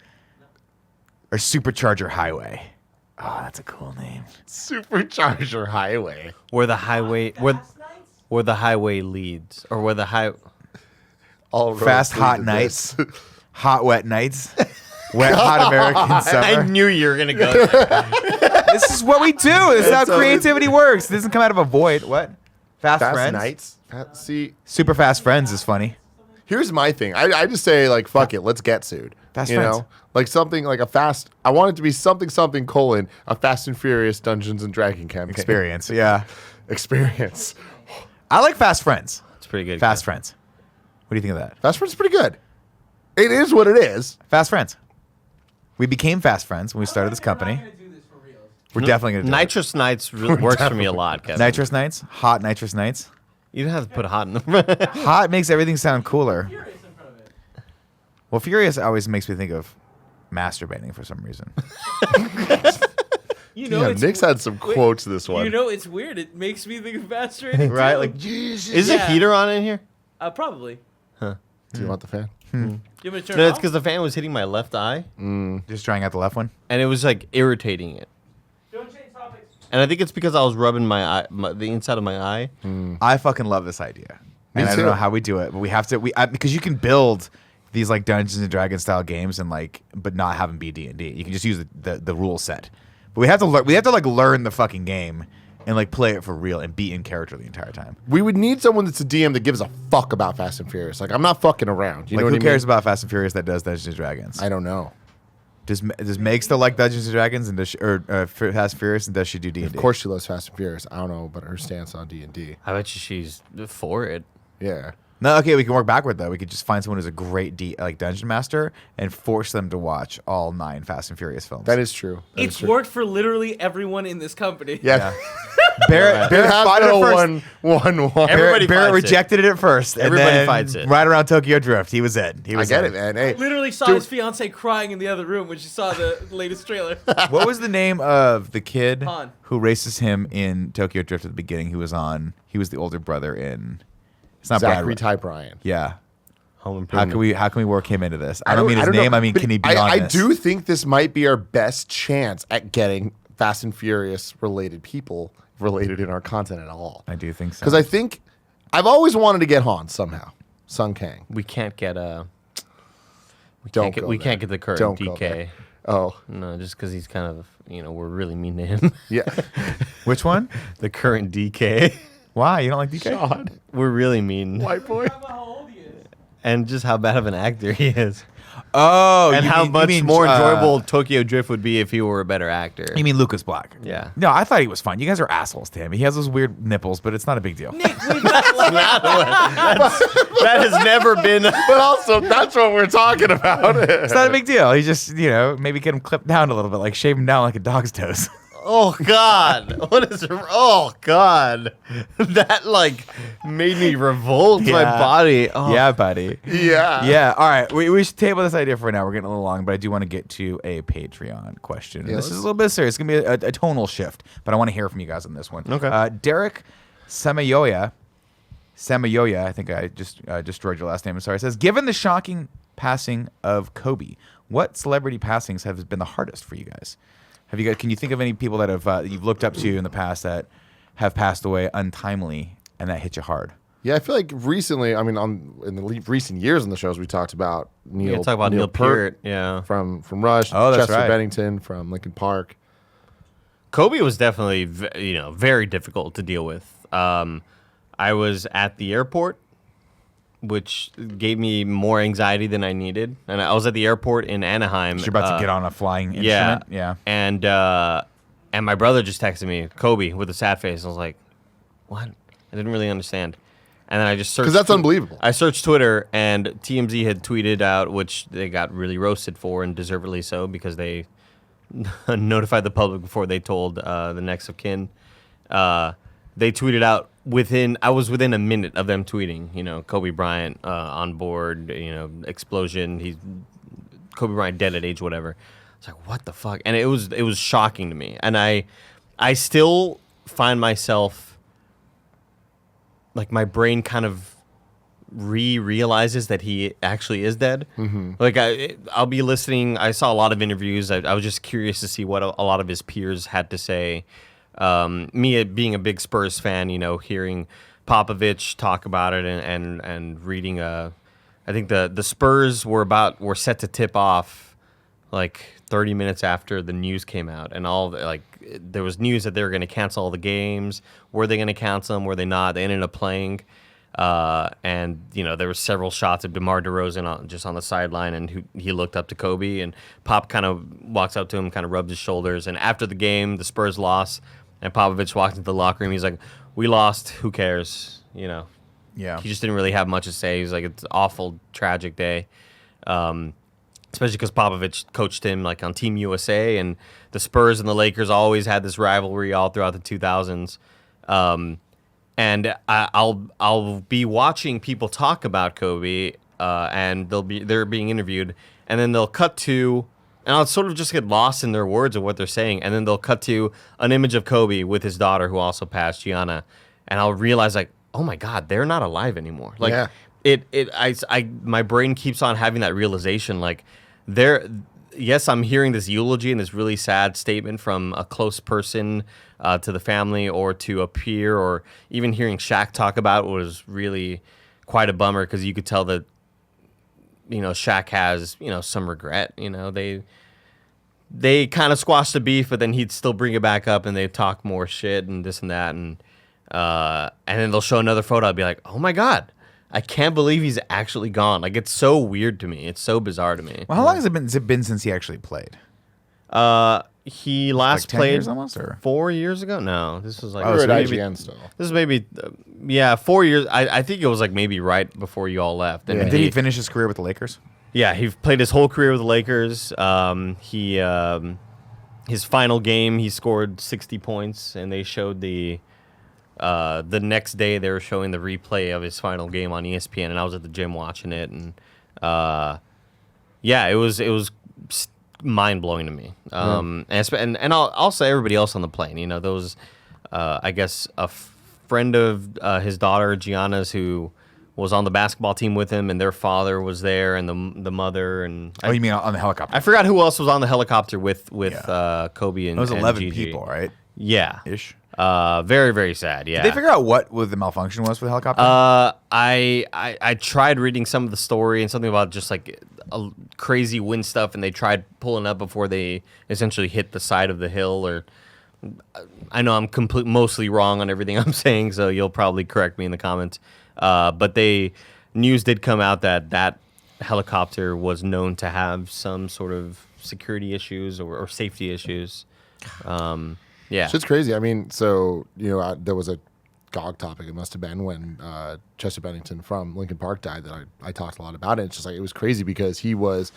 or supercharger highway? Oh, that's a cool name. Supercharger highway. Where the highway where the highway leads, or where the high. All roads Fast lead hot to nights, this. hot wet nights, wet hot American I summer. knew you were gonna go. there. This is what we do. This is how creativity works. It doesn't come out of a void. What? Fast Fast friends. nights. See, Super fast friends is funny. here's my thing. I just say like fuck it, let's get sued. Fast you friends. know, like something like a fast. I want it to be something colon a Fast and Furious Dungeons and Dragon campaign Experience. Yeah. experience. I like fast friends. It's pretty good. Fast friends. What do you think of that? Fast friends is pretty good. It is what it is. Fast friends. We became fast friends when we started this company. We're definitely gonna do Nitrous nights works for me a lot, it. Kevin. Nitrous nights, hot nitrous nights. You don't have to put hot in the Hot makes everything sound cooler. Well, furious always makes me think of masturbating for some reason. Nick's had some quotes this one. You know, it's weird. It makes me think of masturbating. right? too. Like, is the heater on in here? Probably. Do you want the fan? You want me to turn No, it it's off? because the fan was hitting my left eye, Just trying out the left one. and it was like irritating it. Don't change topics. And I think it's because I was rubbing my eye, the inside of my eye. I fucking love this idea. And I don't too. know how we do it, but we have to. Because you can build these like Dungeons and Dragons style games and like, but not have them be D&D. You can just use the rule set. But we have to like learn the fucking game and like play it for real and be in character the entire time. We would need someone that's a DM that gives a fuck about Fast and Furious. Like, I'm not fucking around. You know Like, what who I cares mean? about Fast and Furious that does Dungeons and Dragons? I don't know. Does Meg still like Dungeons and Dragons and Fast and Furious, and does she do D&D? Of course she loves Fast and Furious. I don't know about her stance on D&D. I bet you she's for it. Yeah. No, okay, we can work backward though. We could just find someone who's a great dungeon master and force them to watch all 9 Fast and Furious films. That is true. It's worked for literally everyone in this company. Yeah. Barrett Has fought it been a first. one. Everybody Barrett fights it. rejected it at first. And Everybody then fights it. Right around Tokyo Drift, he was in. He I was get in. it, man. Hey, Literally saw his fiance crying in the other room when she saw the latest trailer. What was the name of the kid Han. who races him in Tokyo Drift at the beginning? He was the older brother in. It's not Zachary Brad. Ty Bryan. Yeah. Home Improvement. How can we work him into this? I don't mean his know, name. I mean, but can he be on I this? do think this might be our best chance at getting Fast and Furious related people related in our content at all. I do think so. Because I think I've always wanted to get Han somehow. Sung Kang. We can't get Don't we go can't there. get the current Don't go DK. there. Oh, No, just because he's kind of, we're really mean to him. yeah. Which one? The current DK. Why? You don't like DK? Sean. We're really mean. White boy. And just how bad of an actor he is. Oh, And you how mean- you much mean, more enjoyable Tokyo Drift would be if he were a better actor. You mean Lucas Black? Yeah. No, I thought he was fine. You guys are assholes to him. He has those weird nipples, but it's not a big deal. That has never been. But also, that's what we're talking about. It's not a big deal. He just, maybe get him clipped down a little bit, like shave him down like a dog's toes. Oh God! What is? Oh God! That made me revolt my Yeah. body. Oh. Yeah, buddy. Yeah. Yeah. All right. We should table this idea for now. We're getting a little long, but I do want to get to a Patreon question. Yeah, This is let's- a little bit serious. It's going to be a tonal shift, but I want to hear from you guys on this one. Okay. Derek Samayoya, I think I just destroyed your last name. I'm sorry. Says, given the shocking passing of Kobe, what celebrity passings have been the hardest for you guys? Can you think of any people that have you've looked up to in the past that have passed away untimely and that hit you hard? Yeah, I feel like recently, in the recent years in the shows we talked about Neil. Talk about Neil Peart Peart. Yeah. from Rush. Oh, that's Chester right. Bennington from Linkin Park. Kobe was definitely, very difficult to deal with. I was at the airport, which gave me more anxiety than I needed. And I was at the airport in Anaheim. You're about to get on a flying Yeah. instrument? Yeah. And my brother just texted me, Kobe, with a sad face. I was like, what? I didn't really understand. And then I just searched. 'Cause that's unbelievable. I searched Twitter, and TMZ had tweeted out, which they got really roasted for, and deservedly so, because they notified the public before they told the next of kin. They tweeted out I was within a minute of them tweeting, Kobe Bryant on board, explosion. Kobe Bryant dead at age whatever. It's like, what the fuck? And it was shocking to me. And I still find myself, my brain kind of realizes that he actually is dead. Mm-hmm. I'll be listening. I saw a lot of interviews. I was just curious to see what a lot of his peers had to say. Me being a big Spurs fan, hearing Popovich talk about it and reading I think the Spurs were set to tip off 30 minutes after the news came out, and there was news that they were going to cancel all the games. Were they going to cancel them? Were they not? They ended up playing. And there were several shots of DeMar DeRozan just on the sideline, and he looked up to Kobe, and Pop kind of walks up to him, kind of rubbed his shoulders. And after the game, the Spurs lost, and Popovich walked into the locker room. He's like, "We lost. Who cares?" Yeah. He just didn't really have much to say. He's like, "It's an awful, tragic day." Especially because Popovich coached him on Team USA, and the Spurs and the Lakers always had this rivalry all throughout the 2000s. and I'll be watching people talk about Kobe, and they're being interviewed, and then they'll cut to, and I'll sort of just get lost in their words of what they're saying, and then they'll cut to an image of Kobe with his daughter who also passed, Gianna, and I'll realize like, oh my God, they're not alive anymore. Like my brain keeps on having that realization, like yes, I'm hearing this eulogy and this really sad statement from a close person to the family or to a peer, or even hearing Shaq talk about it was really quite a bummer, because you could tell that, Shaq has, some regret. They kind of squashed the beef, but then he'd still bring it back up and they'd talk more shit and this and that. And then they'll show another photo. I'll be like, oh my God, I can't believe he's actually gone. Like, it's so weird to me. It's so bizarre to me. Well, how long has it been since he actually played? He last 10 played years almost, or 4 years ago. No, this was like we were at IGN still. This is maybe 4 years. I think it was like maybe right before you all left. And did he finish his career with the Lakers? Yeah, he played his whole career with the Lakers. His final game, he scored 60 points, and they showed the next day they were showing the replay of his final game on ESPN, and I was at the gym watching it, and it was mind blowing to me. And I'll say everybody else on the plane. Those I guess a friend of his daughter Gianna's who was on the basketball team with him, and their father was there, and the mother, and you mean on the helicopter? I forgot who else was on the helicopter with Kobe and it was 11 Gigi. people, right? Yeah, ish. Very, very sad. Yeah. Did they figure out what the malfunction was for the helicopter? I tried reading some of the story and something about just like a crazy wind stuff, and they tried pulling up before they essentially hit the side of the hill. Or I know I'm mostly wrong on everything I'm saying, so you'll probably correct me in the comments. But news did come out that helicopter was known to have some sort of security issues or safety issues. Yeah, shit's crazy. I mean, so there was a GOG topic. It must have been when Chester Bennington from Linkin Park died that I talked a lot about it. It's just like it was crazy because he was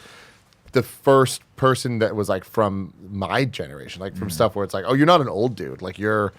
the first person that was like from my generation, like from stuff where it's like, oh, you're not an old dude, like you're.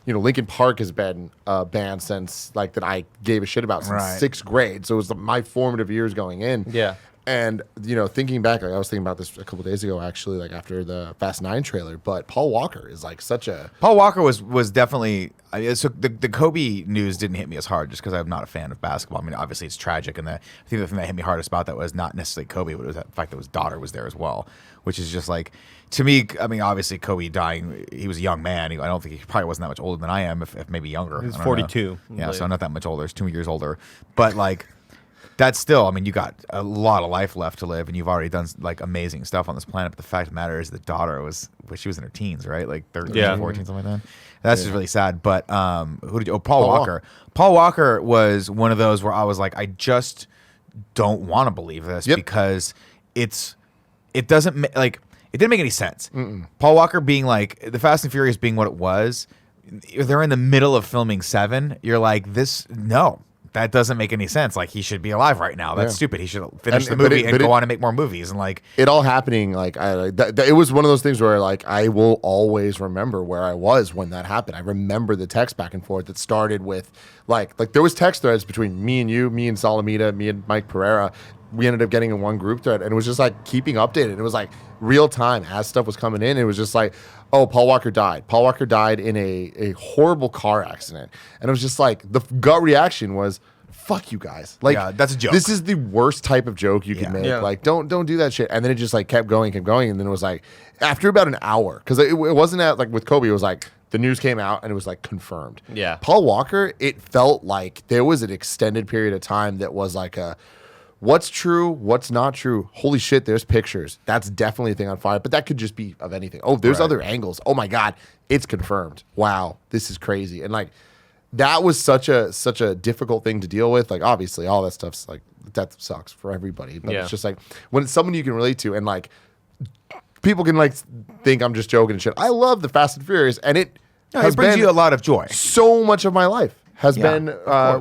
Linkin Park has been a band since like that I gave a shit about since sixth grade. So it was my formative years going in. Yeah. And, thinking back, like I was thinking about this a couple of days ago, actually, like after the Fast 9 trailer, but Paul Walker is like such a... Paul Walker was definitely... so the Kobe news didn't hit me as hard just because I'm not a fan of basketball. I mean, obviously it's tragic, and I think the thing that hit me hardest about that was not necessarily Kobe, but it was the fact that his daughter was there as well, which is just like... To me, I mean, obviously Kobe dying, he was a young man. I don't think he probably wasn't that much older than I am, if maybe younger. He's 42. Yeah, so not that much older. He's 2 years older. But like... That's still, I mean, you got a lot of life left to live, and you've already done like amazing stuff on this planet. But the fact of the matter is, the daughter she was in her teens, right? Like 13, 14, something like that. That's just really sad. But Paul Walker. Paul Walker was one of those where I was like, I just don't want to believe this because it didn't make any sense. Paul Walker being like the Fast and Furious being what it was. They're in the middle of filming 7. You're like, no. That doesn't make any sense. Like, he should be alive right now. That's stupid. He should finish the movie and go on and make more movies. And like it all happening, like it was one of those things where like I will always remember where I was when that happened. I remember the text back and forth that started with like there was text threads between me and you, me and Salamita, me and Mike Pereira. We ended up getting in one group thread, and it was just like keeping updated. It was like real time as stuff was coming in. It was just like, oh, Paul Walker died. Paul Walker died in a horrible car accident. And it was just like, the gut reaction was, fuck you guys. Like, yeah, that's a joke. This is the worst type of joke you can make. Yeah. Like, don't do that shit. And then it just like kept going. And then it was like, after about an hour, because it wasn't like with Kobe, it was like, the news came out and it was like confirmed. Yeah. Paul Walker, it felt like there was an extended period of time that was like what's true, what's not true. Holy shit, there's pictures. That's definitely a thing on fire, but that could just be of anything. Oh, there's other angles. Oh my God, it's confirmed. Wow, this is crazy. And like, that was such a difficult thing to deal with. Like, obviously, all that stuff's like, death sucks for everybody. But it's just like, when it's someone you can relate to, and like, people can like think I'm just joking and shit. I love the Fast and Furious, and it brings you a lot of joy. So much of my life has been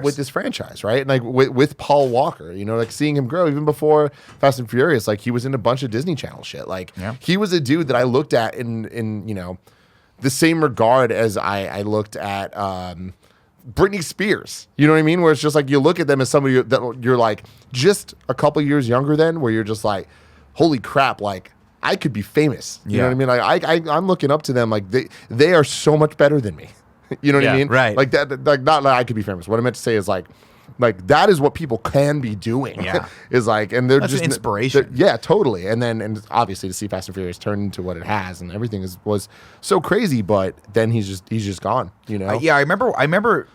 with this franchise, right? And like with Paul Walker, like seeing him grow even before Fast and Furious, like he was in a bunch of Disney Channel shit. Like he was a dude that I looked at in the same regard as I looked at Britney Spears. You know what I mean? Where it's just like you look at them as somebody that you're like just a couple years younger than, where you're just like, holy crap, like I could be famous. You know what I mean? Like I'm looking up to them. Like they are so much better than me. You know what I mean? Right. Like that. Like not like I could be famous. What I meant to say is like that is what people can be doing. Yeah. Is like, and they're That's just an inspiration. Yeah, totally. And obviously to see Fast and Furious turn into what it has and everything was so crazy. But then he's just gone. You know? Yeah, I remember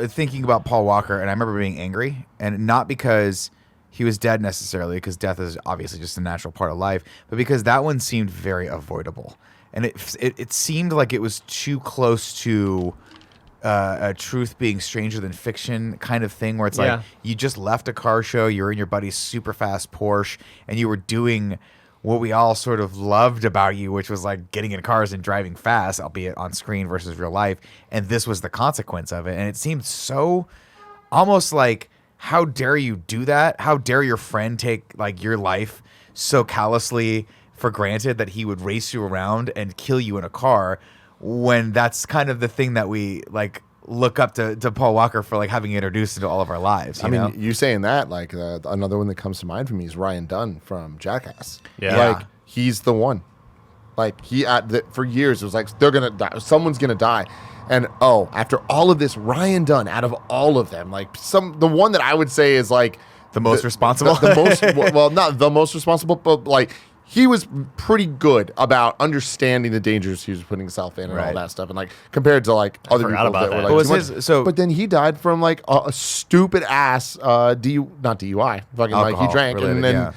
thinking about Paul Walker, and I remember being angry, and not because he was dead necessarily, because death is obviously just a natural part of life, but because that one seemed very avoidable, and it seemed like it was too close to a truth being stranger than fiction kind of thing, where it's like you just left a car show, you were in your buddy's super fast Porsche, and you were doing what we all sort of loved about you, which was like getting in cars and driving fast, albeit on screen versus real life. And this was the consequence of it. And it seemed so almost like, how dare you do that? How dare your friend take like your life so callously for granted that he would race you around and kill you in a car, when that's kind of the thing that we like look up to Paul Walker for, like having introduced into all of our lives. You know? You saying that, like another one that comes to mind for me is Ryan Dunn from Jackass. Yeah. Like he's the one. Like for years it was like they're gonna die, someone's gonna die, and after all of this, Ryan Dunn, out of all of them, like the one that I would say is like the most responsible. The most well, not the most responsible, but like he was pretty good about understanding the dangers he was putting himself in and all that stuff, and like compared to like other people about that were that. like but then he died from like a stupid ass not DUI, fucking like he drank related, and then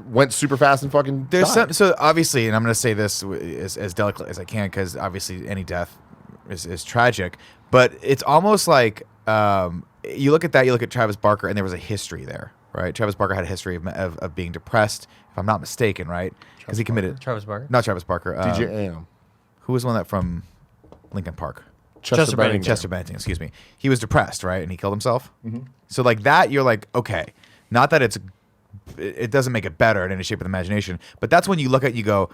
went super fast and fucking died. So obviously, and I'm going to say this as delicately as I can, because obviously any death is tragic, but it's almost like you look at that, you look at Travis Barker, and there was a history there, right? Travis Barker had a history of being depressed, if I'm not mistaken, right? Because he committed Travis Barker? Not Travis Barker. DJ AM. Who was the one that from Lincoln Park? Chester Bennington. Chester Bennington, excuse me. He was depressed, right? And he killed himself. Mm-hmm. So like that, you're like, okay, not that it doesn't make it better in any shape of the imagination, but that's when you look at it, you go,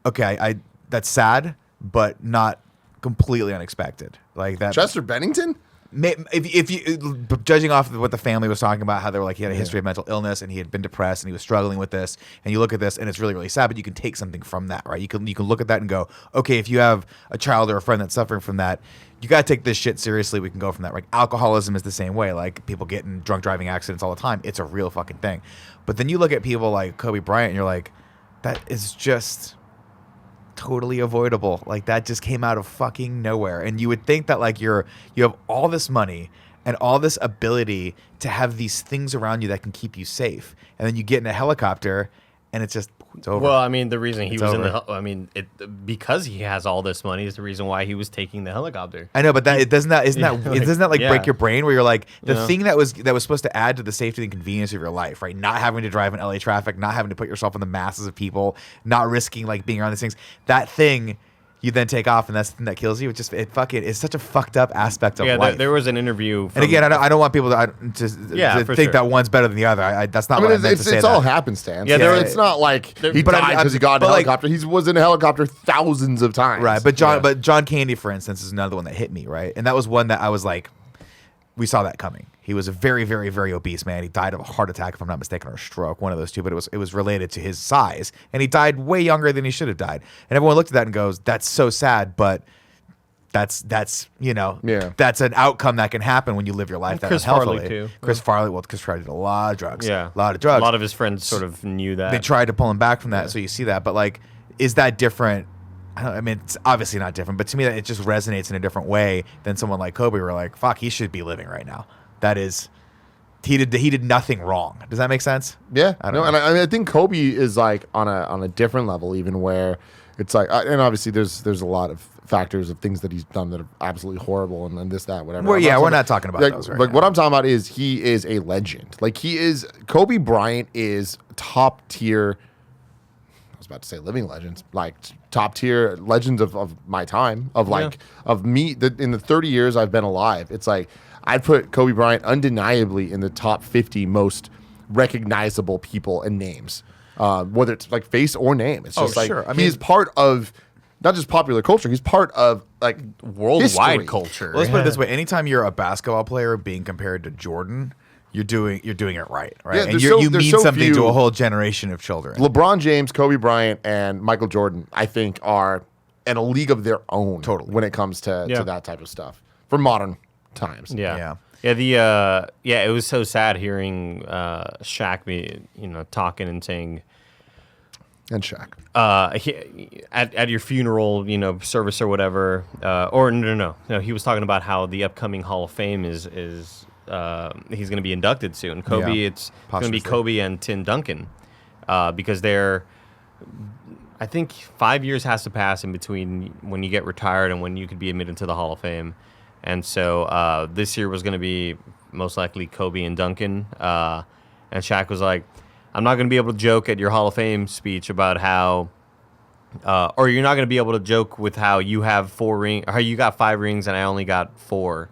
okay, that's sad, but not completely unexpected. Like that. Chester Bennington? If you judging off of what the family was talking about, how they were like he had a history of mental illness and he had been depressed and he was struggling with this, and you look at this and it's really, really sad, but you can take something from that, right? You can look at that and go, okay, if you have a child or a friend that's suffering from that, you got to take this shit seriously. We can go from that. Like alcoholism is the same way. Like people get in drunk driving accidents all the time. It's a real fucking thing. But then you look at people like Kobe Bryant and you're like, that is just totally avoidable. Like that just came out of fucking nowhere. And you would think that like you have all this money and all this ability to have these things around you that can keep you safe, and then you get in a helicopter and it's over. Well, I mean, the reason he was in because he has all this money is the reason why he was taking the helicopter. I know, but doesn't that break your brain, where you're like the thing that was supposed to add to the safety and convenience of your life, right? Not having to drive in LA traffic, not having to put yourself in the masses of people, not risking like being around these things. That thing you then take off, and that's the thing that kills you. It's such a fucked up aspect of life. There was an interview. And again, I don't want people to think that one's better than the other. That's not what I meant to say. It's all happenstance. Yeah, it's not like he died because he got in a helicopter. He was in a helicopter thousands of times. Right, but John Candy, for instance, is another one that hit me, right? And that was one that I was like, we saw that coming. He was a very, very, very obese man. He died of a heart attack, if I'm not mistaken, or a stroke, one of those two. But it was related to his size, and he died way younger than he should have died. And everyone looked at that and goes, "That's so sad," but that's that's an outcome that can happen when you live your life that unhealthily. Farley too. Chris Farley, Chris Farley did a lot of drugs. Yeah, a lot of drugs. A lot of his friends sort of knew that. They tried to pull him back from that, so you see that. But like, is that different? I mean, it's obviously not different, but to me, it just resonates in a different way than someone like Kobe. We're like, fuck, he should be living right now. That is, he did nothing wrong. Does that make sense? Yeah, I don't know. And I think Kobe is like on a different level, even where it's like, and obviously there's a lot of factors of things that he's done that are absolutely horrible and this, that, whatever. Well, we're not talking about those right now. What I'm talking about is he is a legend. Like Kobe Bryant is top tier. I was about to say living legends, like top tier legends of my time, of me. In the 30 years I've been alive, it's like I'd put Kobe Bryant undeniably in the top 50 most recognizable people and names, whether it's like face or name. It's just like sure. I mean, he's part of not just popular culture. He's part of like Worldwide history. culture. Well, let's put it this way: anytime you're a basketball player being compared to Jordan, you're doing it right? Yeah, and there's you there's mean so something to few- a whole generation of children. LeBron James, Kobe Bryant, and Michael Jordan, I think, are in a league of their own when it comes to that type of stuff for modern times. Yeah. It was so sad hearing Shaq be, talking and saying, and Shaq, at your funeral, service or whatever, or no, he was talking about how the upcoming Hall of Fame is he's going to be inducted soon. Kobe, it's going to be Kobe and Tim Duncan, because I think 5 years has to pass in between when you get retired and when you could be admitted to the Hall of Fame. And so this year was going to be most likely Kobe and Duncan. And Shaq was like, I'm not going to be able to joke at your Hall of Fame speech about how, or you're not going to be able to joke with how you have 4 rings, how you got 5 rings and I only got 4.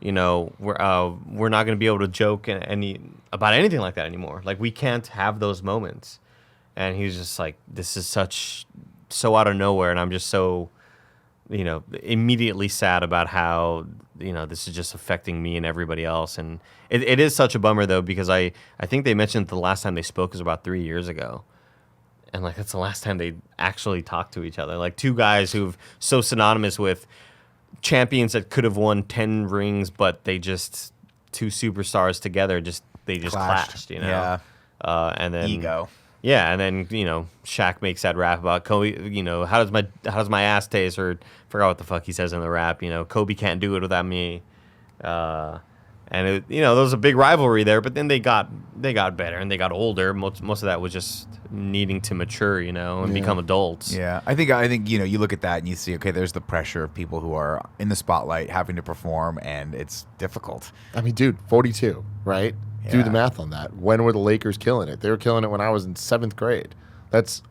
We're not going to be able to joke about anything like that anymore. Like, we can't have those moments. And he was just like, this is so out of nowhere, and I'm just so, immediately sad about how, this is just affecting me and everybody else. And it is such a bummer, though, because I think they mentioned the last time they spoke was about 3 years ago. And, like, that's the last time they actually talked to each other. Like, 2 guys who've so synonymous with champions that could have won 10 rings, but they just, 2 superstars together, they just clashed, Yeah. And then Ego. Yeah, and then Shaq makes that rap about Kobe. How does my ass taste? Or forgot what the fuck he says in the rap. Kobe can't do it without me. And there was a big rivalry there. But then they got better and they got older. Most of that was just needing to mature, and become adults. Yeah, I think you look at that and you see, okay, there's the pressure of people who are in the spotlight having to perform, and it's difficult. I mean, dude, 42, right? Yeah. Do the math on that. When were the Lakers killing it? They were killing it when I was in 7th grade. That's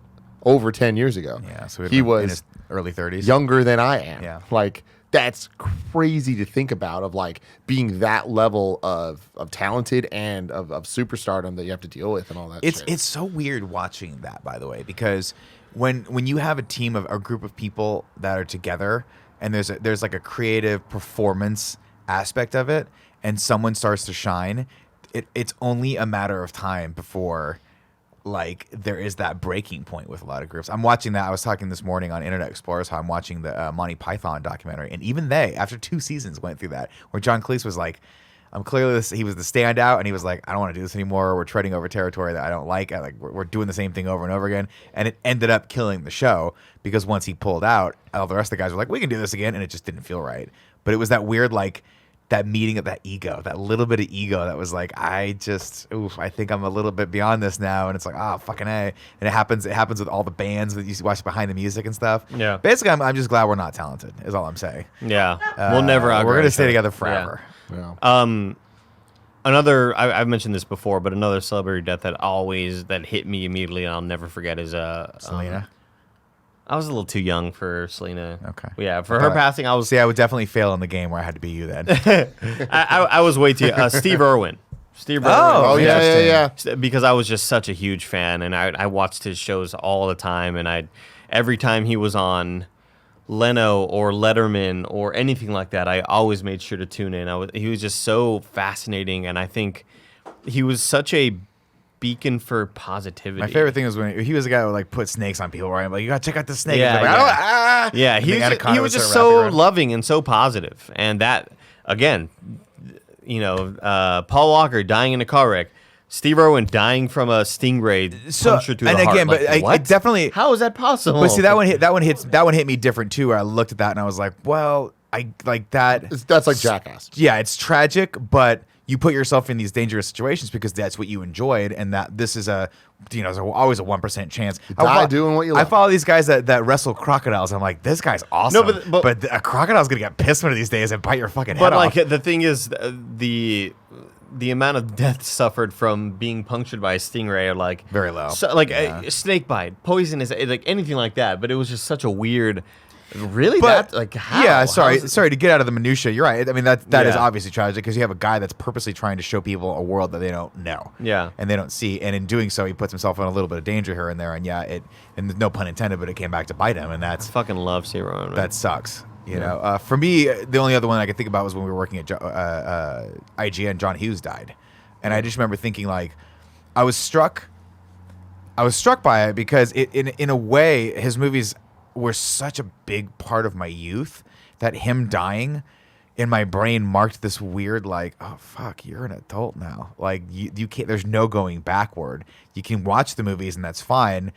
over 10 years ago. Yeah, so he was in his early 30s, younger than I am. Yeah, like that's crazy to think about. Of like being that level of talented and of superstardom that you have to deal with and all that. It's so weird watching that, by the way, because when you have a team of a group of people that are together and there's like a creative performance aspect of it, and someone starts to shine. It's only a matter of time before, like, there is that breaking point with a lot of groups. I'm watching that. I was talking this morning on Internet Explorers how I'm watching the Monty Python documentary, and even they, after 2 seasons, went through that, where John Cleese was like, he was the standout, and he was like, I don't want to do this anymore. We're treading over territory that I don't like. We're doing the same thing over and over again, and it ended up killing the show because once he pulled out, all the rest of the guys were like, we can do this again, and it just didn't feel right. But it was that weird, like, that meeting of that ego, that little bit of ego that was like, I think I'm a little bit beyond this now. And it's like, fucking A. And it happens with all the bands that you watch behind the music and stuff. Yeah. Basically, I'm just glad we're not talented, is all I'm saying. Yeah. We'll never outgrow we're going to each stay other. together forever. Yeah. I've mentioned this before, but another celebrity death that hit me immediately and I'll never forget is Selena. I was a little too young for Selena. Okay. Yeah, for her passing, I was. See, I would definitely fail in the game where I had to be you then. I was way too. Steve Irwin. Oh, yeah. Because I was just such a huge fan, and I watched his shows all the time, and every time he was on Leno or Letterman or anything like that, I always made sure to tune in. He was just so fascinating, and I think he was such a beacon for positivity. My favorite thing was when he was the guy who would like put snakes on people, right? I'm like, you gotta check out the snake. Yeah, like, yeah. He was just so loving and so positive, and that again, Paul Walker dying in a car wreck, Steve Irwin dying from a stingray puncture through the heart. Again, like, but what? I definitely. How is that possible? But see, that one hit me different too. Where I looked at that and I was like, well, I like that. That's like Jackass. Yeah, it's tragic, but you put yourself in these dangerous situations because that's what you enjoyed, and that this is there's always a 1% chance. Doing what you love. I follow these guys that wrestle crocodiles. I'm like, this guy's awesome. No, but a crocodile's gonna get pissed one of these days and bite your fucking head off. But the thing is, the amount of death suffered from being punctured by a stingray are like very low. So, a snake bite, poison is like anything like that. But it was just such a weird. Really? But that like how? yeah, How sorry is it- to get out of the minutia. You're right. I mean that is Yeah. obviously tragic because you have a guy that's purposely trying to show people a world that they don't know. Yeah. and they don't see, and in doing so, he puts himself in a little bit of danger here and there. And and no pun intended, but it came back to bite him, and I that's fucking love Zero. Man. that sucks. You know, for me, the only other one I could think about was when we were working at IGN. John Hughes died, and I just remember thinking like, I was struck by it because in a way his movies were such a big part of my youth that him dying in my brain marked this weird like, oh fuck, you're an adult now. Like you can't. There's no going backward. You can watch the movies and that's fine.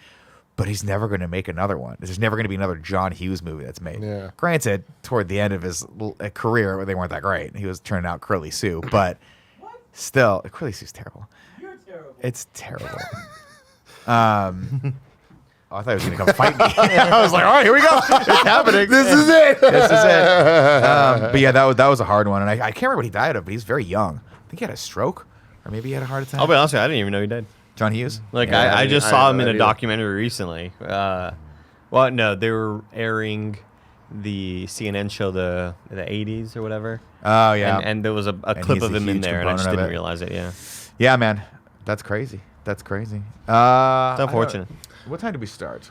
But he's never going to make another one. There's never going to be another John Hughes movie that's made. Yeah. Granted, toward the end of his career, they weren't that great. He was turning out Curly Sue, but still, Curly Sue's terrible. You're terrible. It's terrible. I thought he was going to come fight me. I was like, all right, here we go. It's happening. This is it. This is it. But yeah, that was a hard one, and I can't remember what he died of, but he's very young. I think he had a stroke, or maybe he had a heart attack. I'll be honest with you, I didn't even know he died. John Hughes? Like Yeah, I just I saw didn't him know in a that either. documentary recently. Well, no, they were airing the CNN show the 80s or whatever. Oh yeah, and there was a And clip he's of a him in huge there, and I just component of didn't it. realize it. Yeah, yeah, man, that's crazy. That's crazy. it's unfortunate. What time did we start?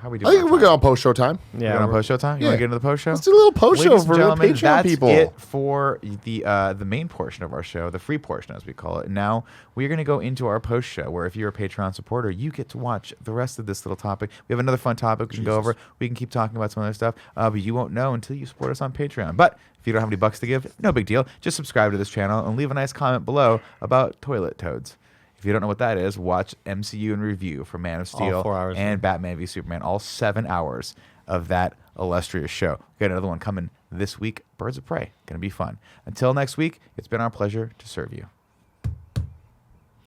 How we I doing? think we're going on post show time. Yeah, on post show time. You want to get into the post show? Let's do a little post show Ladies and for gentlemen, Patreon that's people. it for the main portion of our show, the free portion as we call it. Now we're going to go into our post show, where if you're a Patreon supporter, you get to watch the rest of this little topic. We have another fun topic we can go over. We can keep talking about some other stuff, but you won't know until you support us on Patreon. But if you don't have any bucks to give, no big deal. Just subscribe to this channel and leave a nice comment below about toilet toads. If you don't know what that is, watch MCU in Review for Man of Steel 4 hours, and Batman v Superman, all 7 hours of that illustrious show. We got another one coming this week, Birds of Prey. Going to be fun. Until next week, it's been our pleasure to serve you.